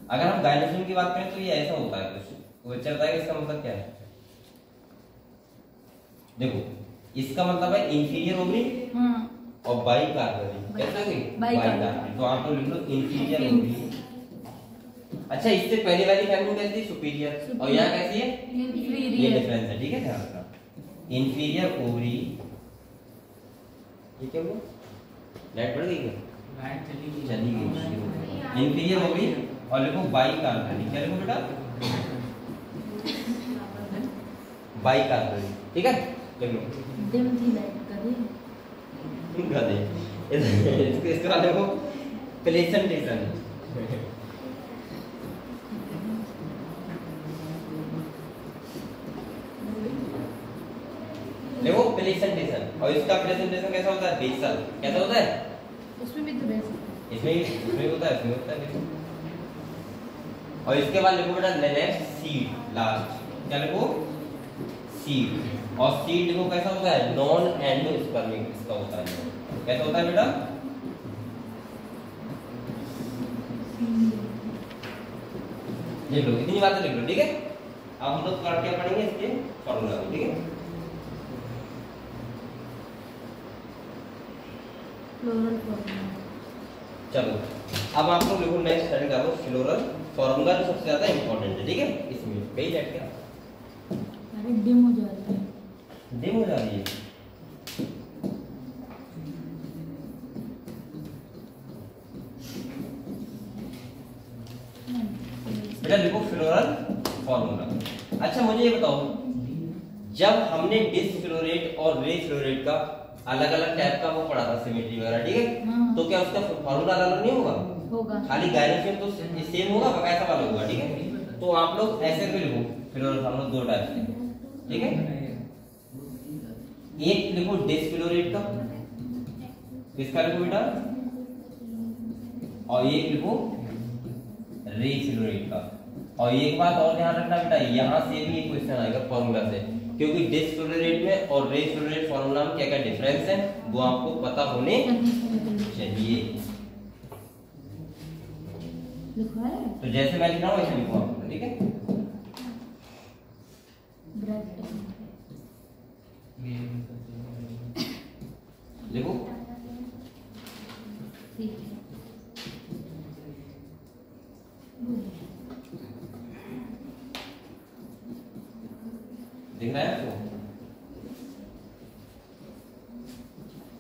अगर हम गायनोसियम की बात करें तो ये ऐसा होता है कुछ, वो बच्चा बताएगा इसका मतलब क्या है? देखो इसका मतलब है इंफीरियर ओवरी और बाइकार्परी। कैसा है? बाइकार्परी। तो आप लोग लिख लो इंफीरियर ओवरी। अच्छा इससे पहले वाली फैमिली कैसी थी? सुपीरियर। और यहाँ कैसी है? ये डिफरेंस है, ठीक है? ध्यान रखना, इंफीरियर ओवरी। ये क्या हुआ? लाइट बढ़ गई क्या? लाइट चली गई। इंफीरियर ओवरी और लिखो बाइकार्परी। क्या लिखो बेटा? बाइकार्परी, ठीक है? लिख लो। डिम थी लाइट गधे। इसके बाद देखो प्लेसेंटेशन। देखो प्लेसेंटेशन, और इसका प्लेसेंटेशन कैसा होता है? बेसल। कैसा होता है? उसमें भी तो बेसल इसमें होता है, इसमें होता है। और इसके बाद लिखो बेटा नेक्स्ट सीड, लास्ट क्या लिखो सीड। और सीड लिखो कैसा होता है, नॉन एंडोस्पर्मिक इसका होता है। कैसा होता है बेटा, लिख लो, इतनी बातें लिख लो, ठीक है। अब हम लोग क्या पढ़ेंगे इसके फॉर्मूला को, ठीक है। चलो अब आप लोग लिखो नेक्स्ट स्टार्टिंग करो फ्लोरल फॉर्मूला, जो सबसे ज्यादा इंपॉर्टेंट है, ठीक है। इसमें पेज ऐड क्या अरे डिम हो जा रही है, डिम हो जा रही है। बेटा लिखो फ्लोरल फॉर्मूला। अच्छा मुझे ये बताओ, जब हमने डिसफ्लोरेट और रेफ्लोरेट का अलग अलग टाइप का वो पढ़ा था सिमेट्री वगैरह, ठीक है, तो क्या उसका फॉर्मूला अलग नहीं होगा? होगा। खाली गायरेशन तो सेम होगा, बकायदा वाला होगा, ठीक है। तो आप लोग ऐसे भी लिखो फ्लोरल फॉर्मूला दो टाइप के, ठीक है। एक लिखो डिसफ्लोरेट का, किसका लिखो बेटा, और एक लिखो रेफ्लोरेट का। और एक बात और ध्यान रखना बेटा, यहाँ से भी एक क्वेश्चन आएगा फॉर्मूला से, क्योंकि डिसफ्लोरेट में और रेफ्लोरेट फॉर्मूला में क्या क्या डिफरेंस है वो आपको पता होने चाहिए। तो जैसे मैं लिख रहा हूँ वैसे लिखो आप, ठीक है। लिखो दिख रहा है आपको?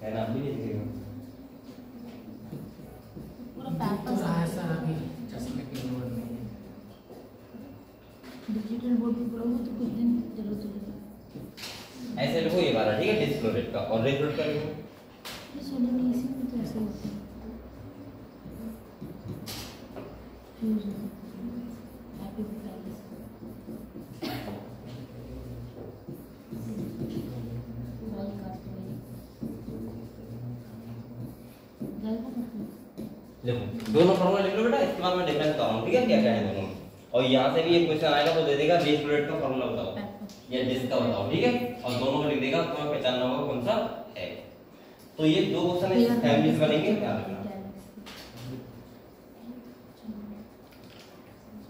कहना अभी नहीं दिखेगा। पूरा पेपर ऐसा अभी चश्मे के बोर्ड में डिजिटल बोर्ड पे पढ़ोगे तो कुछ दिन जरूरत होगी। ऐसे लिखो ये वाला, ठीक है, डिसफ्लोरेट का। और रेफ्लोरेट का लिखो, ये सोलुशन में तो ऐसे होता है, फ्यूज हैप्पी पैलेस वाल काटते देखो दोनों फॉर्मूला लिख लो बेटा। इसके बाद मैं डिफरेंस बता रहा हूँ, ठीक है, क्या क्या है दोनों। और यहाँ से भी एक क्वेश्चन आएगा तो दे देगा रेफ्लोरेट का फॉर्मूला बताओ या डिस का बताओ, ठीक है। और दोनों में लिख देगा, तुम्हें पहचानना होगा कौन सा है। तो ये दो क्वेश्चन इस फैमिलीज बनेंगे, ध्यान रखना।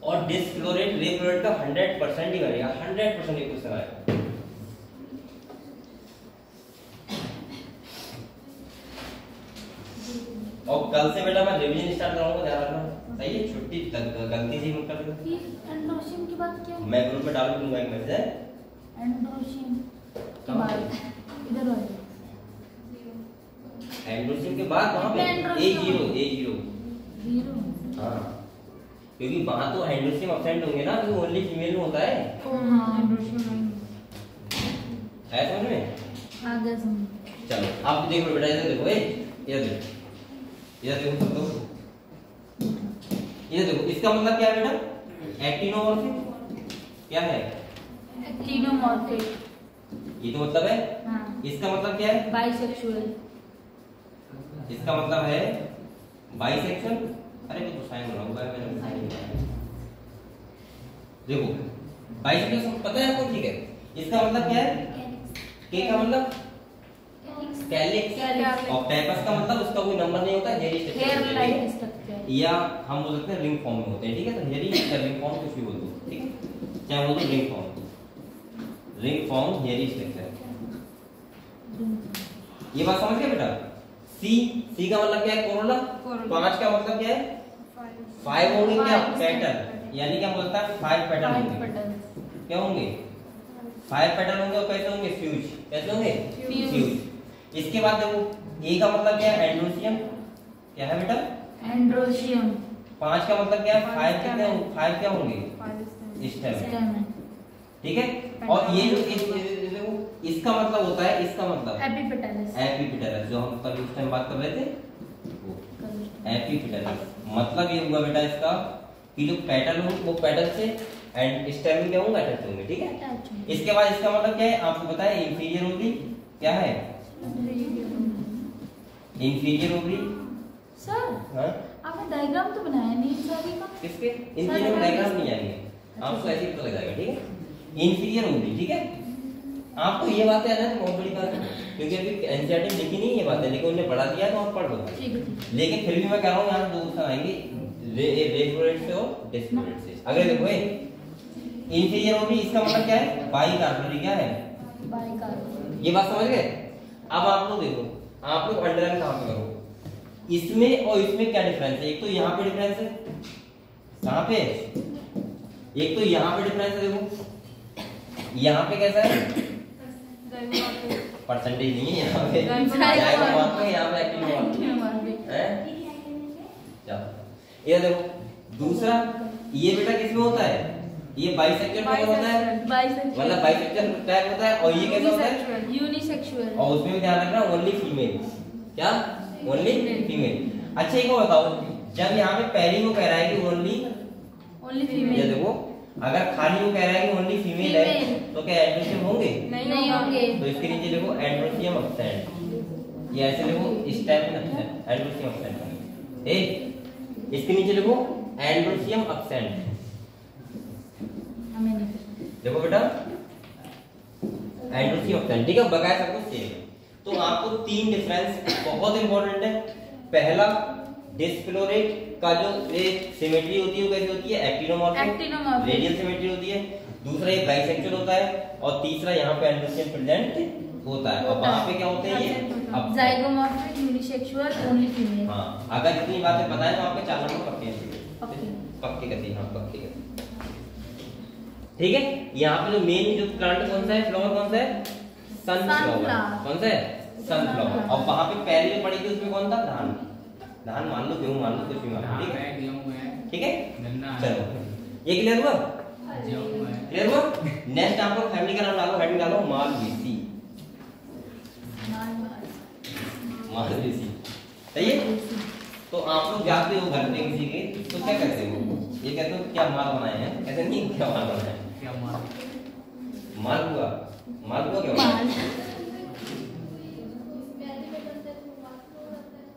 और डिसफ्लोरेट रेफ्लोरेट का 100% ही बनेगा, 100% ये क्वेश्चन आएगा। और कल से बेटा मैं रिवीजन स्टार्ट कराऊंगा, ध्यान रखना, सही है। छुट्टी तक गलती से मत कर देना। फिर एंड्रोशियम की बात क्या है? मैं ग्रुप में डाल दूंगा एक मैसेज है। एंड्रोशियम के बाद इधर वाले एंड्रोशियम के बाद वहां पे A0 जीरो। हां, क्योंकि वहां तो एंड्रोशियम अब्सेंट होंगे ना, तो ओनली फीमेल में होता है। हां एंड्रोशियम है समझ में? आ गया समझ। चलो आप देखो बेटा, इधर देखो, इधर देखो, इधर देखो सब लोग, इधर देखो। इसका मतलब क्या है बेटा? एक्टिनोमॉर्फिक क्या है? एक्टिनोमॉर्फिक, ये तो मतलब है। हां इसका मतलब क्या है? बाइसेक्सुअल। इसका मतलब है बाइसेक्सुअल। अरे वो तो साइन रॉन्ग है, मैंने साइन नहीं किया। देखो बाइसेक्सुअल पता है आपको, ठीक है। इसका मतलब क्या है? के का मतलब कैलिक्स, और पेपस का मतलब उसका कोई नंबर नहीं होता, हेयर हेयर लाइक स्ट्रक्चर, या हम बोल सकते हैं रिंग फॉर्म में होते हैं, ठीक है। तो हेयरी या रिंग फॉर्म कुछ भी बोल दो, ठीक है, चाहे बोल दो रिंग फॉर्म हेयरी स्ट्रक्चर। ये बात समझ गए बेटा? सी का मतलब क्या है? कोरोला। 5 का मतलब क्या है? 5 होंगे क्या? पेटल, यानी क्या बोलता है? 5 पेटल होंगे। क्या होंगे? 5 पेटल होंगे। और कैसे होंगे? फ्यूज। कैसे होंगे? फ्यूज। इसके बाद देखो ए का मतलब क्या है? एंड्रोशियम। क्या है बेटा? एंड्रोशियम। 5 का मतलब क्या है? 5 कितने? 5 क्या होंगे? स्टेम, ठीक है। और ये जो देखो इसका मतलब होता है, इसका मतलब एपिपेटलस, जो हम कल उस टाइम बात कर रहे थे, वो एपिपेटलस। मतलब ये हुआ बेटा इसका कि जो पेटल होंगे वो पेटल से एंड स्टेम क्या होंगे? अटैच होंगे, ठीक है। इसके बाद इसका मतलब क्या है आपको पता है? इंफीरियर ओवरी क्या है? इंफीरियर ओवरी सर हाँ आपने डायग्राम तो बनाया नहीं सारी का। किसके? इन तीनों में डायग्राम नहीं आएंगे, आपको ऐसे ही पता लग जाएगा, ठीक है। इंफीरियर ओनली, ठीक है। आपको ये बातें आना है बहुत बड़ी बात है, क्योंकि अभी एनसीईआरटी में लिखी नहीं ये बातें, लेकिन उन्होंने बढ़ा दिया तो आप पढ़ लो। लेकिन फिर भी मैं कह रहा हूँ यहाँ दो ऑप्शन आएंगे, रेफ्लोरेट से और डिस्फ्लोरेट से। अगर देखो इंफीरियर ओनली, इसका मतलब क्या है? बाई कार्बोनिक, क्या है? By carbonic. ये बात समझ गए? अब आप लोग देखो, आप लोग अंडरलाइन कहाँ पे करो, इसमें और इसमें क्या डिफरेंस है? एक तो यहाँ पे डिफरेंस है, कहाँ पे? एक तो यहाँ पे डिफरेंस है, देखो यहाँ पे कैसा है? परसेंटेज नहीं है यहाँ पे, यहाँ पे एक्टिव है। ये देखो दूसरा, ये बेटा किसमें होता है? ये बाइसेक्सुअल में होता है, मतलब बाइसेक्सुअल टाइप होता है। और ये कैसा होता है? यूनिसेक्सुअल। और उसमें भी ध्यान रखना ओनली फीमेल, क्या? Only female. अच्छा एक और बताओ, जब यहाँ पे पहली को कह रहा है कि ओनली फीमेल, ये देखो अगर खाली वो कह रहा है कि ओनली फीमेल है तो क्या एंड्रोसियम होंगे? नहीं होंगे। तो इसके नीचे देखो एंड्रोसियम अब्सेंट, ये ऐसे देखो स्टेप अब्सेंट, एंड्रोसियम अब्सेंट। एक इसके नीचे देखो एंड्रोसियम अब्सेंट, हमें नहीं देखो बेटा एंड्रोसियम अब्सेंट, ठीक है। बकाया सब कुछ सेम। तो आपको तीन डिफरेंस बहुत इंपॉर्टेंट है। पहला डिस्फ्लोरेट का जो सिमेट्री होती है वो कैसी होती है? एक्टिनोमॉर्फिक, रेडियल सिमेट्री होती है। दूसरा ये बाइसेक्सुअल होता है और तीसरा यहाँ पे एंड्रोसियम प्रेजेंट होता है। और वहां पे क्या होते हैं? ये जाइगोमॉर्फिक, यूनिसेक्सुअल, ओनली फीमेल। हां, अगर इतनी बातें पता है तो आपके 4 नंबर पक्के हैं, पक्के करती है। हां पक्के करती, ठीक है। यहाँ पे जो मेन जो प्लांट कौन सा है, फ्लावर कौन सा है? सनफ्लावर। कौन सा है? सनफ्लावर। और वहां पे पहले जो पड़ी थी उसमें कौन था? धान। धान मान लो, गेहूं मान लो, कुछ भी मान लो, ठीक है, ठीक है। चलो ये क्लियर हुआ? क्लियर हुआ? नेक्स्ट आप लोग फैमिली का नाम डालो, हेडिंग डालो मालवेसी, मालवेसी, सही है। तो आप लोग जाते हो घर पे किसी के तो क्या कहते हो? ये कहते हो क्या माल बनाए हैं? कहते नहीं क्या माल बनाए हैं? क्या माल? मालपुआ, मालपुआ क्या होता है?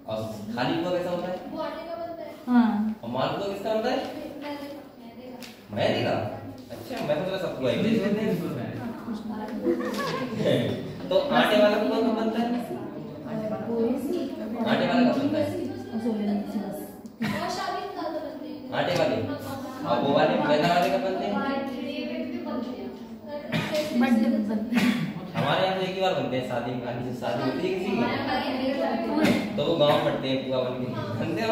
और खाली पुआ कैसा होता है? वो आटे का बनता है। हाँ। और मालपुआ किसका होता है? मैदे का। अच्छा मैं तो सब पुआ इंग्लिश में तो आटे वाला पुआ कब बनता है? आटे वाला कब बनता है? आटे वाले। और वो वाले मैदा वाले कब बनते हैं? हमारे यहाँ तो एक ही बार बनते हैं, शादी में। खाली से शादी होती है किसी की तो वो गांव पड़ते हैं पुआ बन के बनते हैं।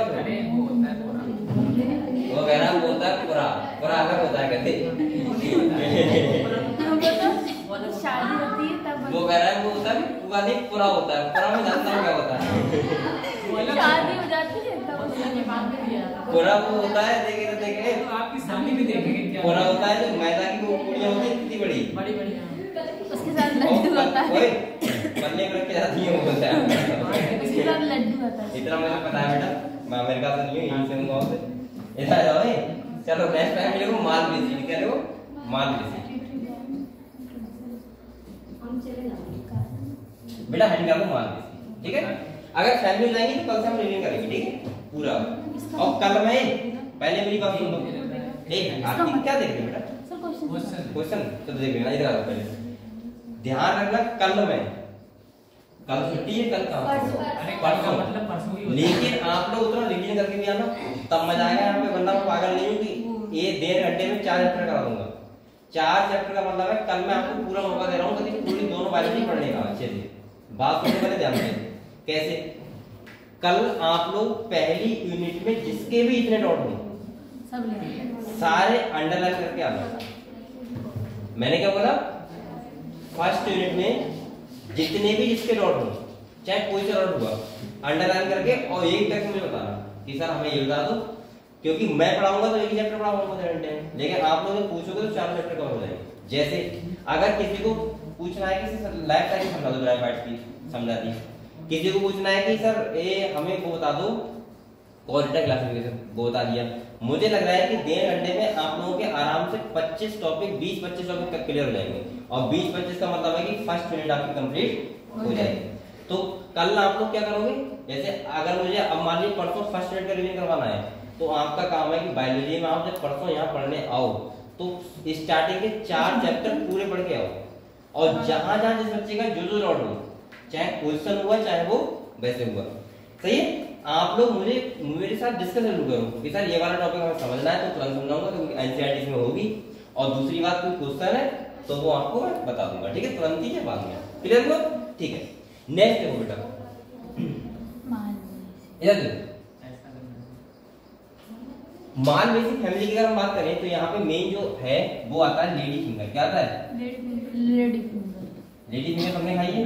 वो कह रहा वो होता है पूरा पूरा अलग होता है, कहते शादी होती है तब वो कह रहा है वो होता है पूरा नहीं, पूरा होता है। पूरा में जानता हूँ क्या होता है, शादी हो जाती है तब उसके बाद पूरा वो होता है। देखे तो देखे तो आपकी शादी में देखेंगे क्या पूरा होता है जो मैदा की वो पूड़ियाँ होती है कितनी बड़ी बड़ी उसके साथ लड्डू होता है, पन्ने में रख के जाती है वो होता है, उसके साथ लड्डू होता है। इतना मुझे पता है बेटा, मैं अमेरिका से नहीं हूँ, यहीं से हूँ गाँव से। इधर जाओ चलो नेक्स्ट टाइम मिले को मालवेसी, क्या लो मालवेसी बेटा, हेडिंग डालो मालवेसी, ठीक है। अगर फैमिली जाएंगे तो कल से हम रिवीजन करेंगे, ठीक है पूरा। और कल में पहले मेरी बात सुन लो, एक आर्टिकल क्या देख रहे बेटा? क्वेश्चन तो देख लेना, इधर आओ पहले। ध्यान रखना कल में, कल छुट्टी है, कल कहाँ? परसों, मतलब परसों ही। लेकिन आप लोग उतना रिवीजन करके भी आना, तब मजा आएगा। यहाँ पे वरना मैं पागल नहीं हूँ कि ये 1.5 घंटे में 4 चैप्टर करा दूंगा। 4 चैप्टर का मतलब है कल मैं आपको पूरा मौका दे रहा हूँ कभी पूरी दोनों बायोलॉजी पढ़ने का अच्छे से। बात सुनने वाले ध्यान दें कैसे। कल आप लोग पहली यूनिट में जिसके भी इतने डाउट हो सारे अंडरलाइन करके आना। मैंने क्या बोला? फर्स्ट यूनिट में जितने भी जिसके डाउट हो, चाहे कोई सा डाउट हुआ, अंडरलाइन करके और एक तक मुझे बताना कि सर हमें ये बता दो, क्योंकि मैं पढ़ाऊंगा तो एक ही चैप्टर पढ़ाऊंगा 2 घंटे में, लेकिन आप लोग जब पूछोगे तो 4 चैप्टर कवर हो जाएंगे। जैसे अगर किसी को पूछना है कि सर लाइफ साइकिल समझा दो, ग्रेफाइट की समझा दी। किसी को पूछना है कि सर ये हमें वो बता दो, क्वालिटी क्लासिफिकेशन, वो बता दिया। मुझे लग रहा है कि 1.5 घंटे में आप लोगों के आराम से 25 टॉपिक 20-25 टॉपिक तक क्लियर हो जाएंगे। और 20-25 का मतलब है कि फर्स्ट यूनिट आपकी कंप्लीट हो जाएगी। तो कल आप लोग क्या करोगे, जैसे अगर मुझे अब मान लीजिए परसों फर्स्ट यूनिट का रिवीजन करवाना है, तो आपका काम है कि बायोलॉजी में आप जब परसों यहाँ पढ़ने आओ तो स्टार्टिंग के 4 चैप्टर पूरे पढ़ के आओ, और जहां जहां जिस बच्चे का जो डाउट हो, चाहे क्वेश्चन हुआ चाहे वो वैसे हुआ, सही है, आप लोग मुझे मेरे साथ डिस्कस जरूर करो कि सर ये वाला टॉपिक हमें समझना है तो तुरंत समझाऊंगा क्योंकि एनसीईआरटी में होगी, और दूसरी बात कोई क्वेश्चन है तो वो आपको मैं बता दूंगा, ठीक है, तुरंत ही बाद में, क्लियर हुआ, ठीक है। नेक्स्ट देखो बेटा, इधर देखो, माल बेसिक फैमिली की अगर हम बात करें तो यहाँ पे मेन जो है वो आता है लेडी फिंगर। क्या आता है? Lady finger. लेडी फिंगर तुमने खाई है?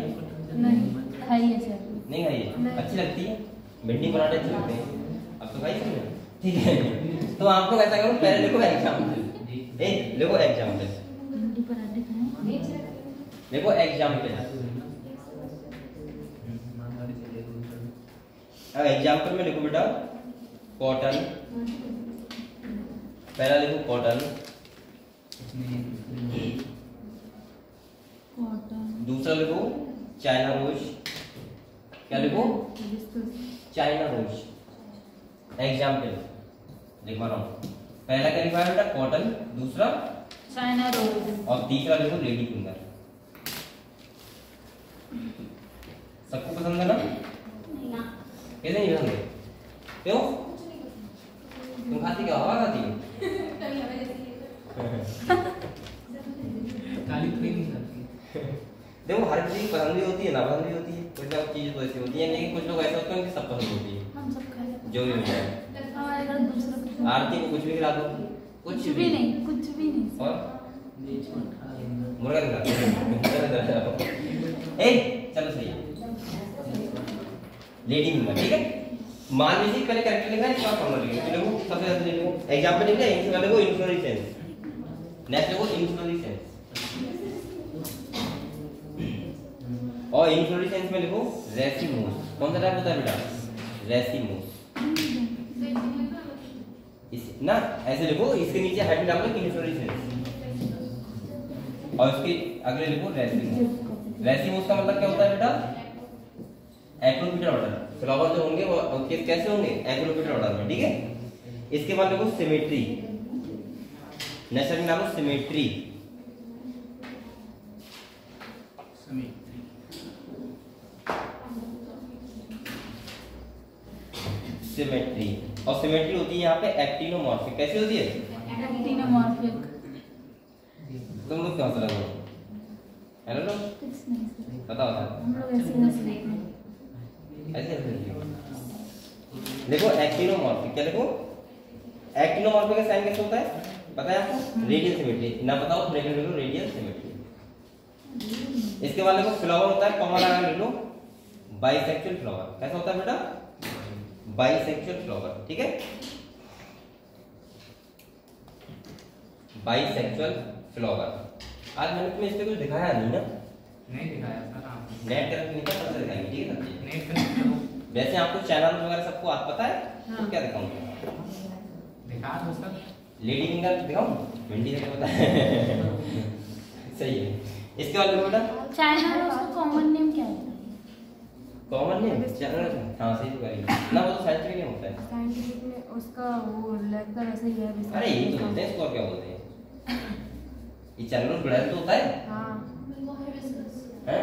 नहीं खाई है सर। नहीं खाई है? अच्छी लगती है, भिंडी पराठे अच्छे लगते हैं, अब तो खाई तुमने, ठीक है। तो आप लोग ऐसा करो, पहले देखो एग्जाम्पल, देखो एग्जाम्पल, भिंडी पराठे खाएं, देखो एग्जाम्पल, अब एग्जाम्पल में लिखो बेटा कॉटन, पहला लिखो कॉटन, दूसरा लिखो चाइना रोज, क्या लिखो? China rose. एग्जाम्पल लिखवा रहा हूँ, पहला क्या लिखा है बेटा? कॉटन, दूसरा चाइना रोज, और तीसरा लिखो लेडी फिंगर। सबको पसंद है ना? कैसे नहीं पसंद है? क्यों? तुम खाती क्या? हवा खाती हो? काली तो नहीं खाती। देखो हर किसी की पसंद भी होती है, नापसंद भी होती है, कुछ ना कुछ चीजें तो ऐसी होती है, लेकिन कुछ लोग ऐसे होते हैं कि सब पसंद होती है, हम सब खा लेते जो भी हो जाए। हैं। हमारे घर दूसरा आरती को कुछ भी खिला दो, कुछ भी नहीं, कुछ भी नहीं। और मुर्गा खिला दो। चलो सही है, लेडी फिंगर, ठीक है। मान लीजिए पहले कैरेक्टर लिखा है, इसका फॉर्मूला लिखा है, देखो सबसे ज्यादा लिखो एग्जांपल लिखा है, इनसे पहले को इन्फ्लोरेसेंस, नेक्स्ट लिखो इन्फ्लोरेसेंस, और इन्फ्लोरेसेंस में लिखो रेसिमोस। कौन सा टाइप होता है बेटा? रेसिमोस। इस ना ऐसे लिखो, इसके नीचे हेड में डाल दो इन्फ्लोरेसेंस, और इसके अगले लिखो रेसिमोस। रेसिमोस का मतलब क्या होता है बेटा? Acropetal order. फ्लावर जो होंगे वो कैसे होंगे? एक्रोपिटल ऑर्डर में, ठीक है। इसके बाद लिखो सिमेट्री, नेक्स्ट में डालो सिमेट्री, सिमेट्री, और सिमेट्री होती है यहाँ पे एक्टिनोमॉर्फिक। कैसी होती है? एक्टिनोमॉर्फिक। तुम लोग क्या होता है? हेलो लोग बताओ, हम लोग ऐसे ऐसे देखो एक्टिनोमॉर्फिक। क्या देखो? एक्टिनोमॉर्फिक का साइन कैसे होता है पता है आपको? Radial symmetry. ना बताओ तो देखो रेडियल सिमेट्री। इसके बाद देखो फ्लावर होता है, कॉमा लगा ले लो, बाइसेक्सुअल फ्लावर। कैसा होता है बेटा? बाइसेक्सुअल फ्लावर, ठीक है, बाइसेक्सुअल फ्लावर। आज मैंने तुम्हें इससे कुछ दिखाया नहीं ना? नहीं दिखाया सर आपने। नेट कनेक्ट नहीं कर सकते दिखाएंगे, ठीक है सर? नेट कनेक्ट करो। वैसे आपको चैनल वगैरह सबको आप पता है? तो क्या दिखाऊंगा? दिखा दो सर। लेडी फिंगर दिखाऊं? भिंडी का पता है। सही है। इसके बाद देखो बेटा चाइना रोज का कॉमन नेम क्या है? Common name channel. हां सही तो करेंगे ना, वो तो साइंटिफिक नेम होता है। साइंटिफिक में उसका वो लेग का वैसे ही है। अरे ये तो बोलते हैं, इसको और क्या बोलते हैं? ये चैनल ब्लड तो होता है, हां हैं?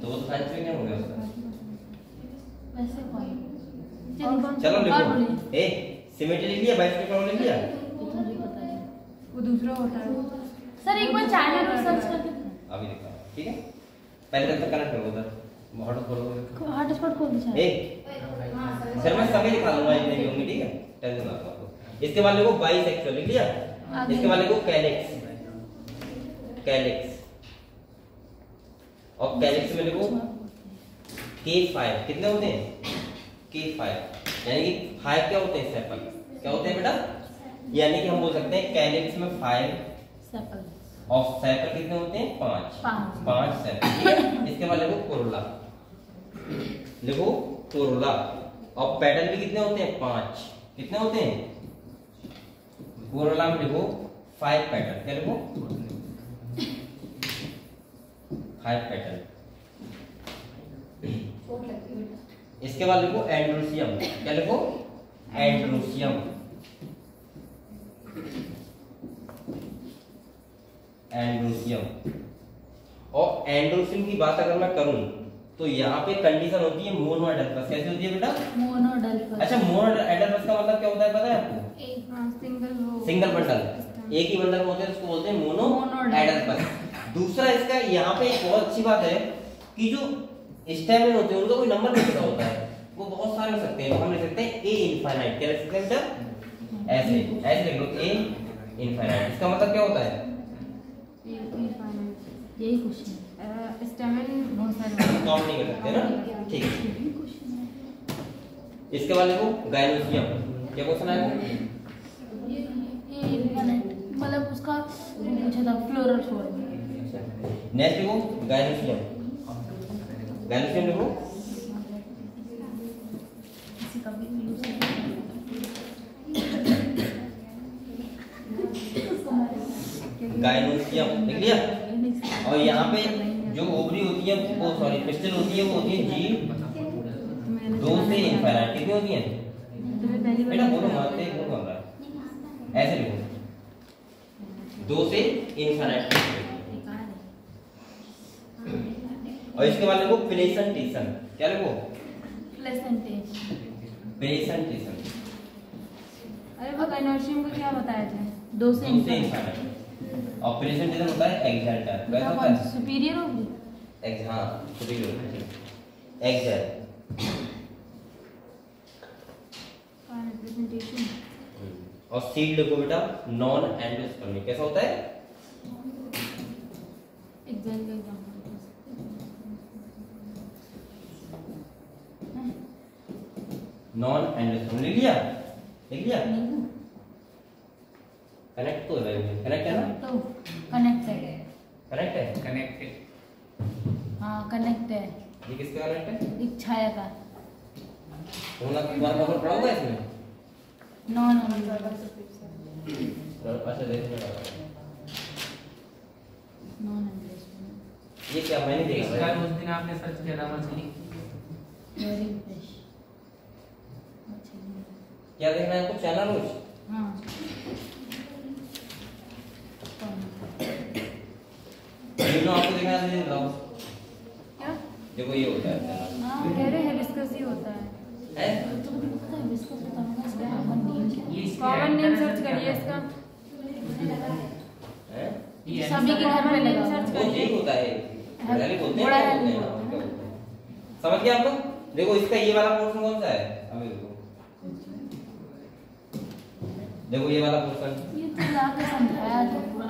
तो वो तो साइंटिफिक नेम हो गया उसका। वैसे कौन? चलो लिखो। सिमेट्री लिख लिया, बाइसेक्सुअल फ्लावर लिख लिया। मुझे पता है वो दूसरा होता है सर। एक बार चाइना रोज सर्च करके अभी दिखा, ठीक है। पहले तक कनेक्ट करो उधर, बहुत खोलो, हॉटस्पॉट खोल दो। सर मैं सभी दिखा दूंगा, इतने भी होंगे, ठीक है, टेंशन मत लो। इसके बाद लिखो बाइसेक्सुअल लिख लिया। इसके बाद लिखो कैलिक्स, कैलिक्स, और कैलिक्स में लिखो K5। कितने होते हैं? K5, यानी कि 5 क्या होते हैं? सेपल। क्या होते हैं बेटा? यानी कि हम बोल सकते हैं कैलिक्स में 5 सेपल, और सेपल कितने होते हैं? 5 सेपल, ठीक है। इसके बाद लिखो कोरोला, लिखो कोरोला, और पेटल भी कितने होते हैं? 5। कितने होते हैं? कोरोला में लिखो 5 पेटल। क्या लिखो? 5 पेटल। इसके बाद लिखो एंड्रोसियम। क्या लिखो? एंड्रोसियम। एंड्रोसियम। और एंड्रोसियम की बात अगर मैं करूं तो यहाँ पे कंडीशन होती है मोनोएडल्फस। कैसी होती है बेटा? मोनोएडल्फस। अच्छा, मोनोएडल्फस का मतलब क्या होता है पता है आपको? Single bundle. एक ही बंडल में होते हैं, उसको बोलते हैं मोनोएडल्फस। दूसरा इसका यहाँ पे एक बहुत अच्छी बात है कि जो स्टेमिन होते हैं उनका कोई नंबर नहीं लिखा होता है, वो बहुत सारे हो सकते हैं। हम लिख सकते हैं ए इनफाइनाइट। क्या लिख सकते हैं बेटा? ऐसे ऐसे लिख लो, ए इनफाइनाइट। इसका मतलब क्या होता है? यही क्वेश्चन स्टेमिन बहुत सारे काउंट नहीं कर सकते ना, ठीक है। इसके बाद देखो गायनोसियम। क्या क्वेश्चन आया? मतलब उसका पूछा था फ्लोरल फॉर्म। नेक्स्ट देखो गायनोसियम। गायनोसियम देखो, किसी का भी यूज गायनोसियम लिख लिया। और यहाँ पे जो ओवरी होती है, वो सॉरी पिस्टल होती है, वो होती है जी 2 से इनफाइनाइट। कितनी होती है बेटा? बोलो मारते हैं, कौन बोल रहा है? ऐसे लिखो, 2 से इनफाइनाइट। और इसके बाद लिखो प्लेसेंटेशन। क्या लिखो? प्लेसेंटेशन। अरे वो गायनोसियम को क्या बताया था? 2 से इनफाइनाइट। और प्लेसेंटेशन होता है एक्सल्टर। कैसा होता है? सुपीरियर होगी। हाँ, सुपीरियर एक्सल। रिप्रेजेंटेशन। और सीड लिखो बेटा नॉन एंडोस्पर्मिक। कैसा होता है? एग्जाम का एग्जांपल नॉन एंडोस्पर्मिक। लिख लिया? लिख लिया? कनेक्ट तो है, कनेक्ट है ना? तो कनेक्टेड। कनेक्ट है। कनेक्टेड। हाँ कनेक्ट है। ये किसका कनेक्ट है? एक छाया का होना तुम्हारा नंबर पड़ा हुआ है इसमें? नॉन अच्छा देखने लगा। नॉन ये क्या मैंने देखा इसका है? उस दिन आपने सर्च किया था मछली। Very fresh. क्या देखना है आपको? चैनल रोज? हाँ आपको देखना है? क्या? देखो ये होता है चैनल। हाँ कह रहे हैं हिबिस्कस ही होता है। है? तुमको पता है हिबिस्कस होता है ना? इसका कॉमन नेम क्या है? ये इसके कॉमन नेम actor सर्च करिए इसका। हैं? ये सभी के घर में लगा सर्च वो यही होता है। पहले बोलते हैं बड़ा क्या है, बोलते हैं? हाँ, क्या बोलते हैं? समझ गए आप लोग? देखो इसका ये वाला पोर्शन कौन सा है? अभी देखो, देखो ये वाला पोर्शन। ये तो लाके समझाया था पूरा।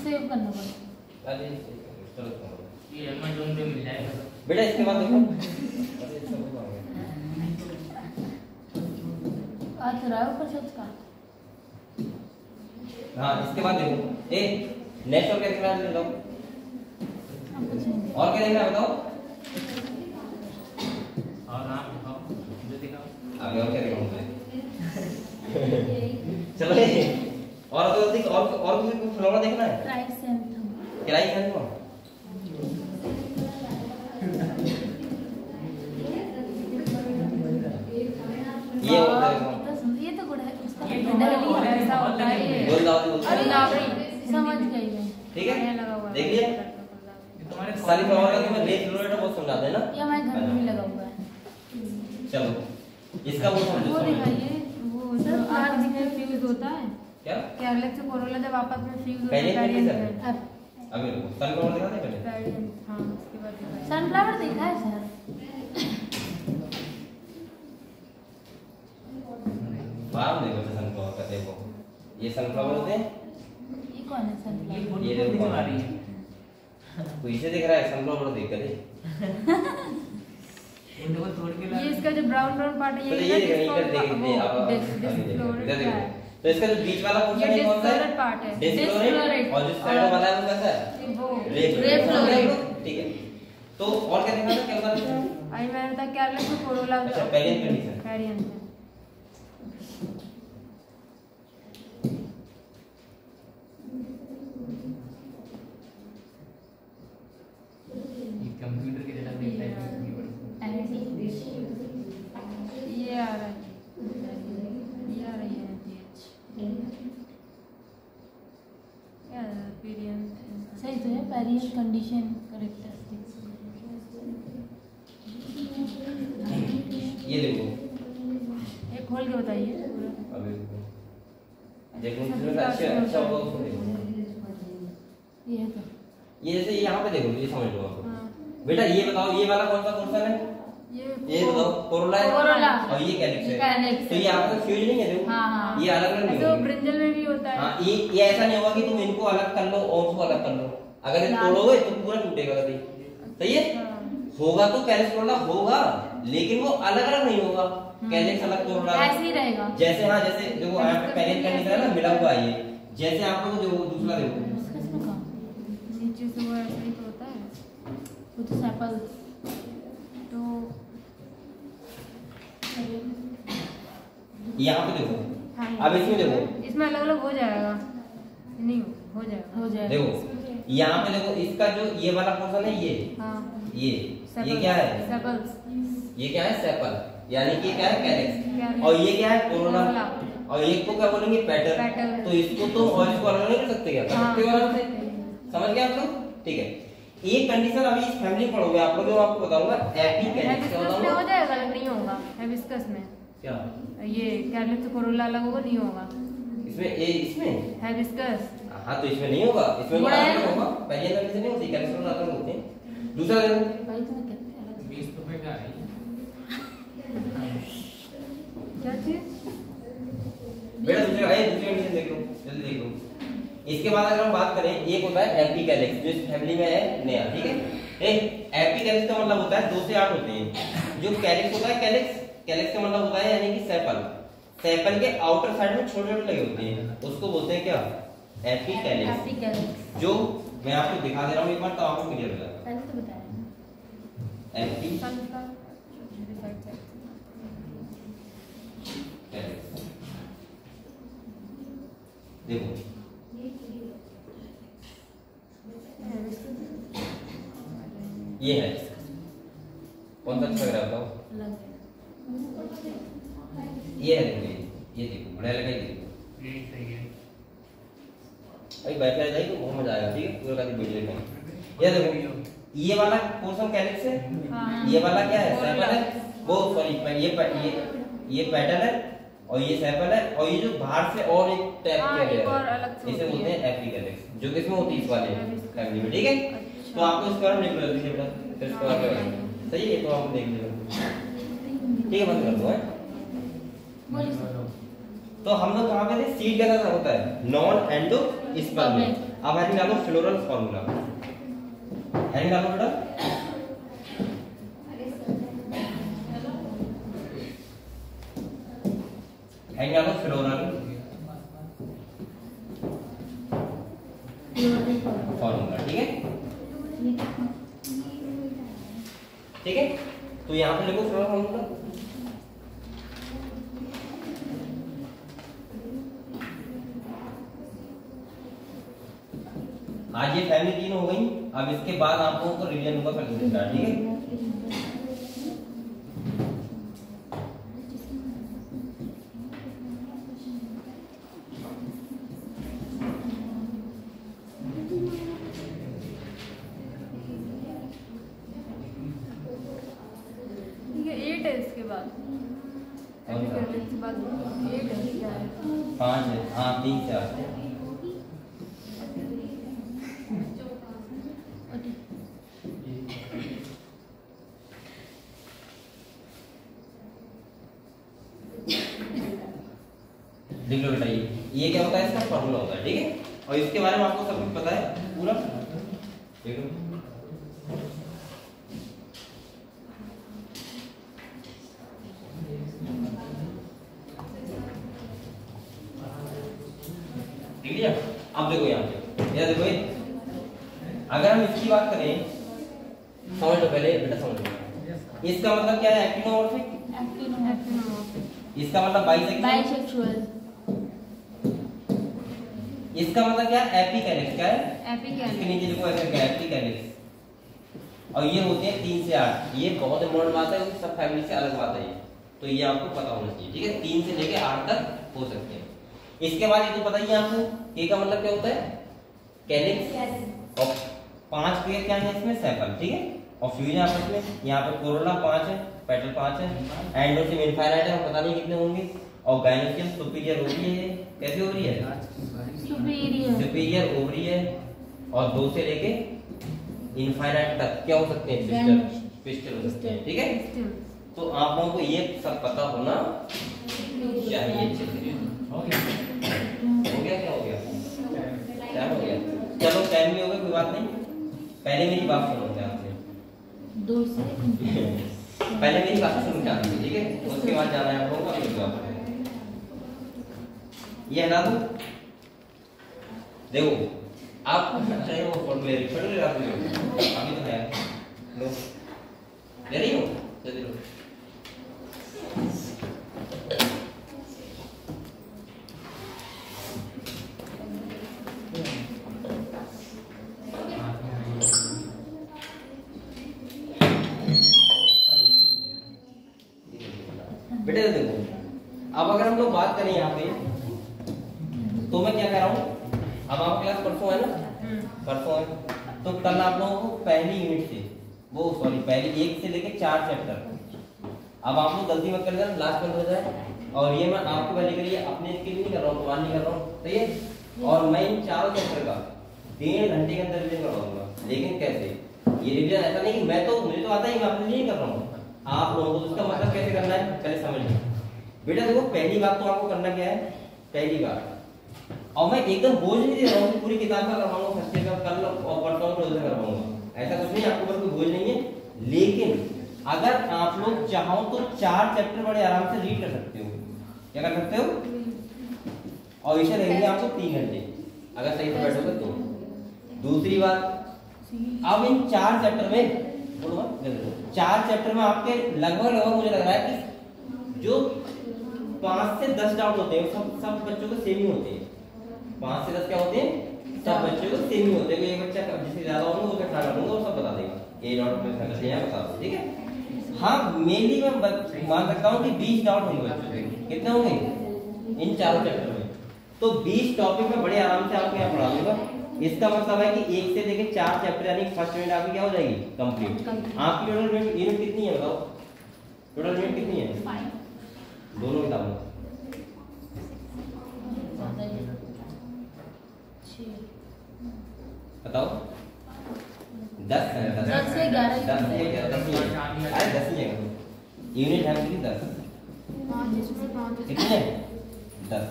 सेव करना पड़ेगा। अरे चलो करो। ये अमेज़न पे मिल जाएगा। बेटा इसके बाद देखो, अरे सब आ गया। आज रहा है ऊपर सर्च का। हाँ इसके बाद देखो, ए नेक्स्ट और क्या दिख रहा है बताओ? और क्या देखना है बताओ? और आप दिखाओ, जो दिखाओ। आगे और क्या दिखाऊंगा? चलो और कोई दिख और कोई फ्लोरा देखना है? क्राइसैंथेमम। क्राइसैंथेमम। ये होता है ये तो गुड है उसका ये तो तो डहली बहुत ऐसा होता है ये। बोल दाओ अरे नावरी समझ गई मैं। ठीक है? ये लगा हुआ है। देख लिया? ये तुम्हारे सारी फ्लावर का तुम्हें रेड फ्लोरेट बहुत समझाते हैं ना? ये हमारे घर में भी लगा हुआ है। चलो इसका वो समझो। वो दिखाइए वो जो आपस में फ्यूज होता है। क्या? कैरलेक्स से कोरोला जब आपस में फ्यूज होता पहले है फ्यूज है? अब अभी रुको, सनफ्लावर दिखाते हैं पहले। हाँ उसके बाद सनफ्लावर देखा है सर। फार्म देखो सनफ्लावर का। देखो ये सनफ्लावर होते हैं। ये कौन है ये सनफ्लावर? फोटो ये कौन देखो दिखा रही है? तो इसे दिख रहा है सनफ्लावर देख कर। इनको तोड़ के ला। ये इसका जो ब्राउन ब्राउन पार्ट है तो ये देख रहे हैं, इधर देख दे अब डिस्फ्लोरेट इधर देखो। है। तो इसका जो बीच वाला पोर्शन ये है कौन सा है? डिस्फ्लोरेट पार्ट है। डिस्फ्लोरेट। और जो साइड वाला है वो कैसा है? वो रेफ्लोरेट। ठीक है। तो और क्या दिखा था? क्या बता रहे थे? आई मैंने था कैरलेक्स से कोरोला अच्छा पेरियन कंडीशन। पेरियन है। Periyar condition characteristics. ये देखो, एक खोल के बताइए। अभी देखो अच्छा होगा उसको देखो। ये है तो ये जैसे यहाँ पे देखो, ये समझ लो आप। हाँ। बेटा ये बताओ, ये वाला कौन सा पोर्शन है? ये बताओ, कोरोला है और ये कैलिक्स है। तो ये आपस में फ्यूज नहीं है देखो। हाँ। ये अलग अलग नहीं तो होंगे। ब्रिंजल में भी होता है। हाँ, ये ऐसा नहीं होगा कि तुम इनको अलग कर लो और उसको अलग कर लो। अगर ये तोड़ोगे तो पूरा टूटेगा कभी। सही है? होगा तो कैलिक्स कोरोला होगा, लेकिन वो अलग अलग नहीं होगा। कैलिक्स अलग, कोरोला ऐसे ही रहेगा। जैसे हाँ, जैसे देखो यहाँ पे पेरियल कंडीशन है ना, मिला हुआ है ये। जैसे आप लोग देखो दूसरा देखो, नीचे से वो ऐसे ही तो होता है, वो तो सैपल। तो यहाँ पे देखो। हाँ, अब इसमें देखो, इसमें अलग अलग हो जाएगा, नहीं हो जाएगा। देखो यहाँ पे देखो, इसका जो ये वाला पोर्शन है, ये हाँ, ये क्या है? सैपल्स। ये क्या है? सेपल, यानी कि क्या है? कैलिक्स। और ये क्या है? कोरोना। और एक को क्या बोलेंगे? पेटल। तो इसको तो और इसको अलग नहीं कर सकते क्या? कर सकते हो आराम से। समझ गए आप लोग? ठीक है। एक कंडीशन अभी इस फैमिली पढ़ोगे आप लोग, जो आपको बताऊंगा एपिकैलिक्स। क्या हिबिस्कस में हो जाएगा, अलग नहीं होगा। हिबिस्कस में क्या? ये कैलिक्स कोरोला अलग होगा, नहीं होगा इसमें हिबिस्कस। हाँ, तो इसमें नहीं होगा, इसमें तो अलग होगा। पहले कंडीशन नहीं होती, कैलिक्स कोरोला अलग होते हैं। दूसरा देखो, भाई तुम्हें कहते हैं 20 रुपए का है क्या चीज? बेटा दूसरे कंडीशन देख लो, जल्दी देख लो। इसके बाद अगर हम बात करें, एक होता है एपिकैलिक्स, जो इस फैमिली में है नया। ठीक है? एपिकैलिक्स का मतलब होता है 2 से 8 होते हैं। जो कैलिक्स होता है, कैलिक्स का मतलब होता है यानी कि सेपल। सेपल के आउटर साइड में छोटे छोटे लगे होते हैं, उसको बोलते हैं क्या? एपिकैलिक्स। जो मैं आपको दिखा दे रहा हूँ एक बार, तो आपको क्लियर हो जाएगा। पहले तो बताया एपिकैलिक्स देखो, ये है। कौन सा अच्छा लग रहा है बताओ? ये है, देखो ये देखो, बड़ा लगा। ये देखो, यही सही है। अभी बैठा जाए तो बहुत मजा आएगा। ठीक है? पूरा का वीडियो देखो। ये देखो, ये वाला पोर्शन कैलिक्स है। हाँ। ये वाला क्या है? सेपल है। वो सॉरी, ये पैटर्न है और ये सेपल है। और ये जो बाहर से और एक टैप हाँ, किया एक और गया अलग है, से इसे होती बोलते है। हैं एपिकैलिक्स, जो कि इसमें होती है इस वाले फैमिली में। ठीक है? तो आपको इसके बारे में लिख लो जल्दी से बेटा, फिर इसके बारे में सही है, तो आप देख लीजिए। ठीक है, बंद कर दो। है तो हम लोग कहाँ पे थे? सीड का क्या होता है? नॉन एंडोस्पर्म में। अब हेडिंग डालो फ्लोरल फार्मूला। हेडिंग डालो बेटा, हेडिंग डालो फ्लोरल फार्मूला। ठीक है? ठीक है? तो यहाँ पे लिखो फ्लोरल फार्मूला। आज ये फैमिली 3 हो गई। अब इसके बाद आप लोगों को रिवीजन होगा कल से स्टार्ट। ठीक है? ये 8 है इसके बाद। एपिकैलिक्स के बाद 8 है, क्या है? 5 है। हाँ, 3 से 8 देख लो बेटा। ये क्या होता है? इसका फॉर्मूला होता है। ठीक है? और इसके बारे में आपको सब कुछ पता है पूरा। देख लो, ठीक है? अब देखो यहाँ पे, ये देखो ये, अगर हम इसकी बात करें, समझ लो पहले बेटा, समझ लो इसका मतलब क्या है? एक्टिनोमॉर्फिक। इसका मतलब बाइसेक्सुअल। इसका मतलब क्या है? एपिकैलिक्स। क्या है? इसके नीचे देखो ऐसा क्या है? एपिकैलिक्स। और ये होते हैं 3 से 8। ये बहुत इंपॉर्टेंट बात है, सब फैमिली से अलग बात है ये, तो ये आपको पता होना चाहिए। ठीक है? 3 से लेके 8 तक हो सकते हैं। इसके बाद ये तो पता ही है आपको, ये का मतलब क्या होता है? कैलिक्स। 5 पेयर क्या है इसमें सेपल, ठीक है। और फ्यूजन आपस में यहाँ पे कोरोला 5 है, पेटल 5 है, एंडोसिम इनफाइनाइट है, पता नहीं कितने होंगे। और गायनोसियम सुपीरियर ओवरी है, कैसे ओवरी है? सुपीरियर ओवरी है। और 2 से लेके इनफाइनाइट तक क्या हो सकते हैं? पिस्टल हो सकते हैं, ठीक है। तो आप लोगों को ये सब पता होना चाहिए। हो गया क्या हो गया? क्या हो गया? चलो टाइम भी हो गया, कोई बात नहीं। पहले मेरी बात सुनो ध्यान से। पहले मेरी बात सुनो ध्यान से, ठीक है। उसके बाद जाना है आप लोगों को अगली बात पे। ये हटा दो। देखो आप चाहे वो फोटो ले रही अभी तो है लो ले रही हो, जल्दी लो। बेटे देखो, अब अगर हम लोग बात करें यहाँ पे, तो मैं क्या कर रहा हूँ, अब आपकी क्लास परसों है ना, परसों है, तो कल आप लोगों को पहली यूनिट से पहली 1 से लेके 4 चैप्टर। अब आप लोग गलती मत कर देना, लास्ट बंद हो जाए। और ये मैं आपको पहले के लिए अपने इसके लिए नहीं कर रहा हूँ, तुम्हारे नहीं कर रहा हूँ, सही है। और मैं इन 4 चैप्टर का 1.5 घंटे के अंदर रिवीजन करवाऊंगा। लेकिन कैसे? ये रिवीजन ऐसा नहीं कि मुझे तो आता है, मैं अपने लिए नहीं कर रहा हूँ, आप लोगों को उसका मतलब कैसे करना है पहले समझ लो। बेटा देखो, पहली बात तो आपको करना क्या है, पहली बात, और मैं एकदम बोझ नहीं दे रहा हूँ पूरी किताब का करवाऊंगा, फर्स्ट ईयर का कर लो और परसों क्लोज करवाऊंगा, ऐसा कुछ नहीं, आपके ऊपर कोई बोझ नहीं है। लेकिन अगर आप लोग चाहो तो 4 चैप्टर बड़े आराम से रीड कर सकते हो। क्या कर सकते हो? और इसे रहेंगे आपको 3 घंटे अगर सही से बैठोगे तो। दूसरी बात, अब इन 4 चैप्टर में 4 चैप्टर में आपके लगभग मुझे लग रहा है कि जो 5 से 10 डाउट होते हैं सब बच्चों को सेम ही होते हैं। 5 से 10 क्या होते हैं? सब बच्चों को सेम ही होते हैं। एक बच्चा जिससे ज्यादा होगा वो इकट्ठा कर दूंगा और सब बता देगा, ये डाउट में समझते हैं, बता दो, ठीक है। हाँ मेनली मैं मान सकता हूँ कि 20 डाउट होंगे बच्चों के। कितने होंगे इन 4 चैप्टर में? तो 20 टॉपिक में बड़े आराम से आपको यहाँ पढ़ा दूंगा। इसका मतलब है कि 1 से लेके 4 चैप्टर यानी फर्स्ट यूनिट आपकी क्या हो जाएगी? कंप्लीट। आपकी टोटल यूनिट कितनी है बताओ? टोटल यूनिट कितनी है 5 दोनों किताबों? बताओ 10 है, 10 से 11 10 से 11 10 ही है। अरे 10 ही है यूनिट है पूरी 10। कितने? 10।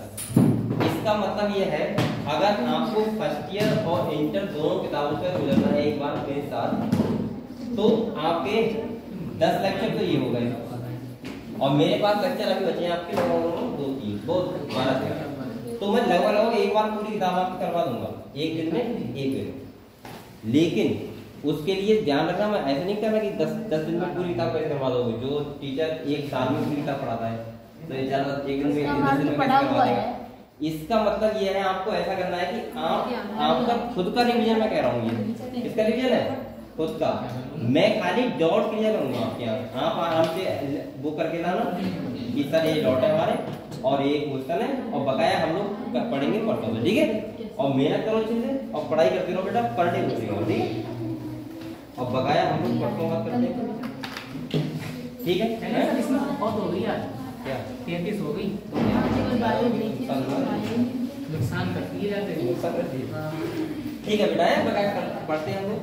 इसका मतलब ये है अगर आपको फर्स्ट ईयर और इंटर दोनों किताबों से गुजरना है एक बार मेरे साथ, तो आपके 10 लेक्चर तो ये हो गए। और मेरे पास लेक्चर अभी बचे हैं आपके लगभग 2-3 12 से। तो मैं लगभग एक बार पूरी किताब आपकी करवा दूंगा एक दिन में, एक दिन। लेकिन उसके लिए ध्यान रखना, मैं ऐसे नहीं करना कि 10 दिन में पूरी किताब कैसे करवा दोगे। जो टीचर 1 साल में पूरी किताब पढ़ाता है तो ये ज्यादा एक दिन में करवा देगा। इसका मतलब ये है आपको ऐसा करना है कि आपका खुद का रिवीजन मैं कह रहा हूँ, ये किसका रिवीजन है? खुद का। मैं खाली डॉट क्लियर करूंगा आपके यहाँ, आप आराम से वो करके लाना कि सर ये डॉट है हमारे और ये क्वेश्चन है, और बकाया हम लोग पढ़ेंगे परसों से, ठीक है। और मेहनत करो अच्छे से और पढ़ाई करते रहो बेटा, पर डे पूछेगा, ठीक है। और बकाया हम लोग परसों बात करते हैं, ठीक है। बहुत हो गई यार, क्या 33 हो गई, नुकसान करती है ठीक है बेटा, बकाया पढ़ते हैं हम लोग।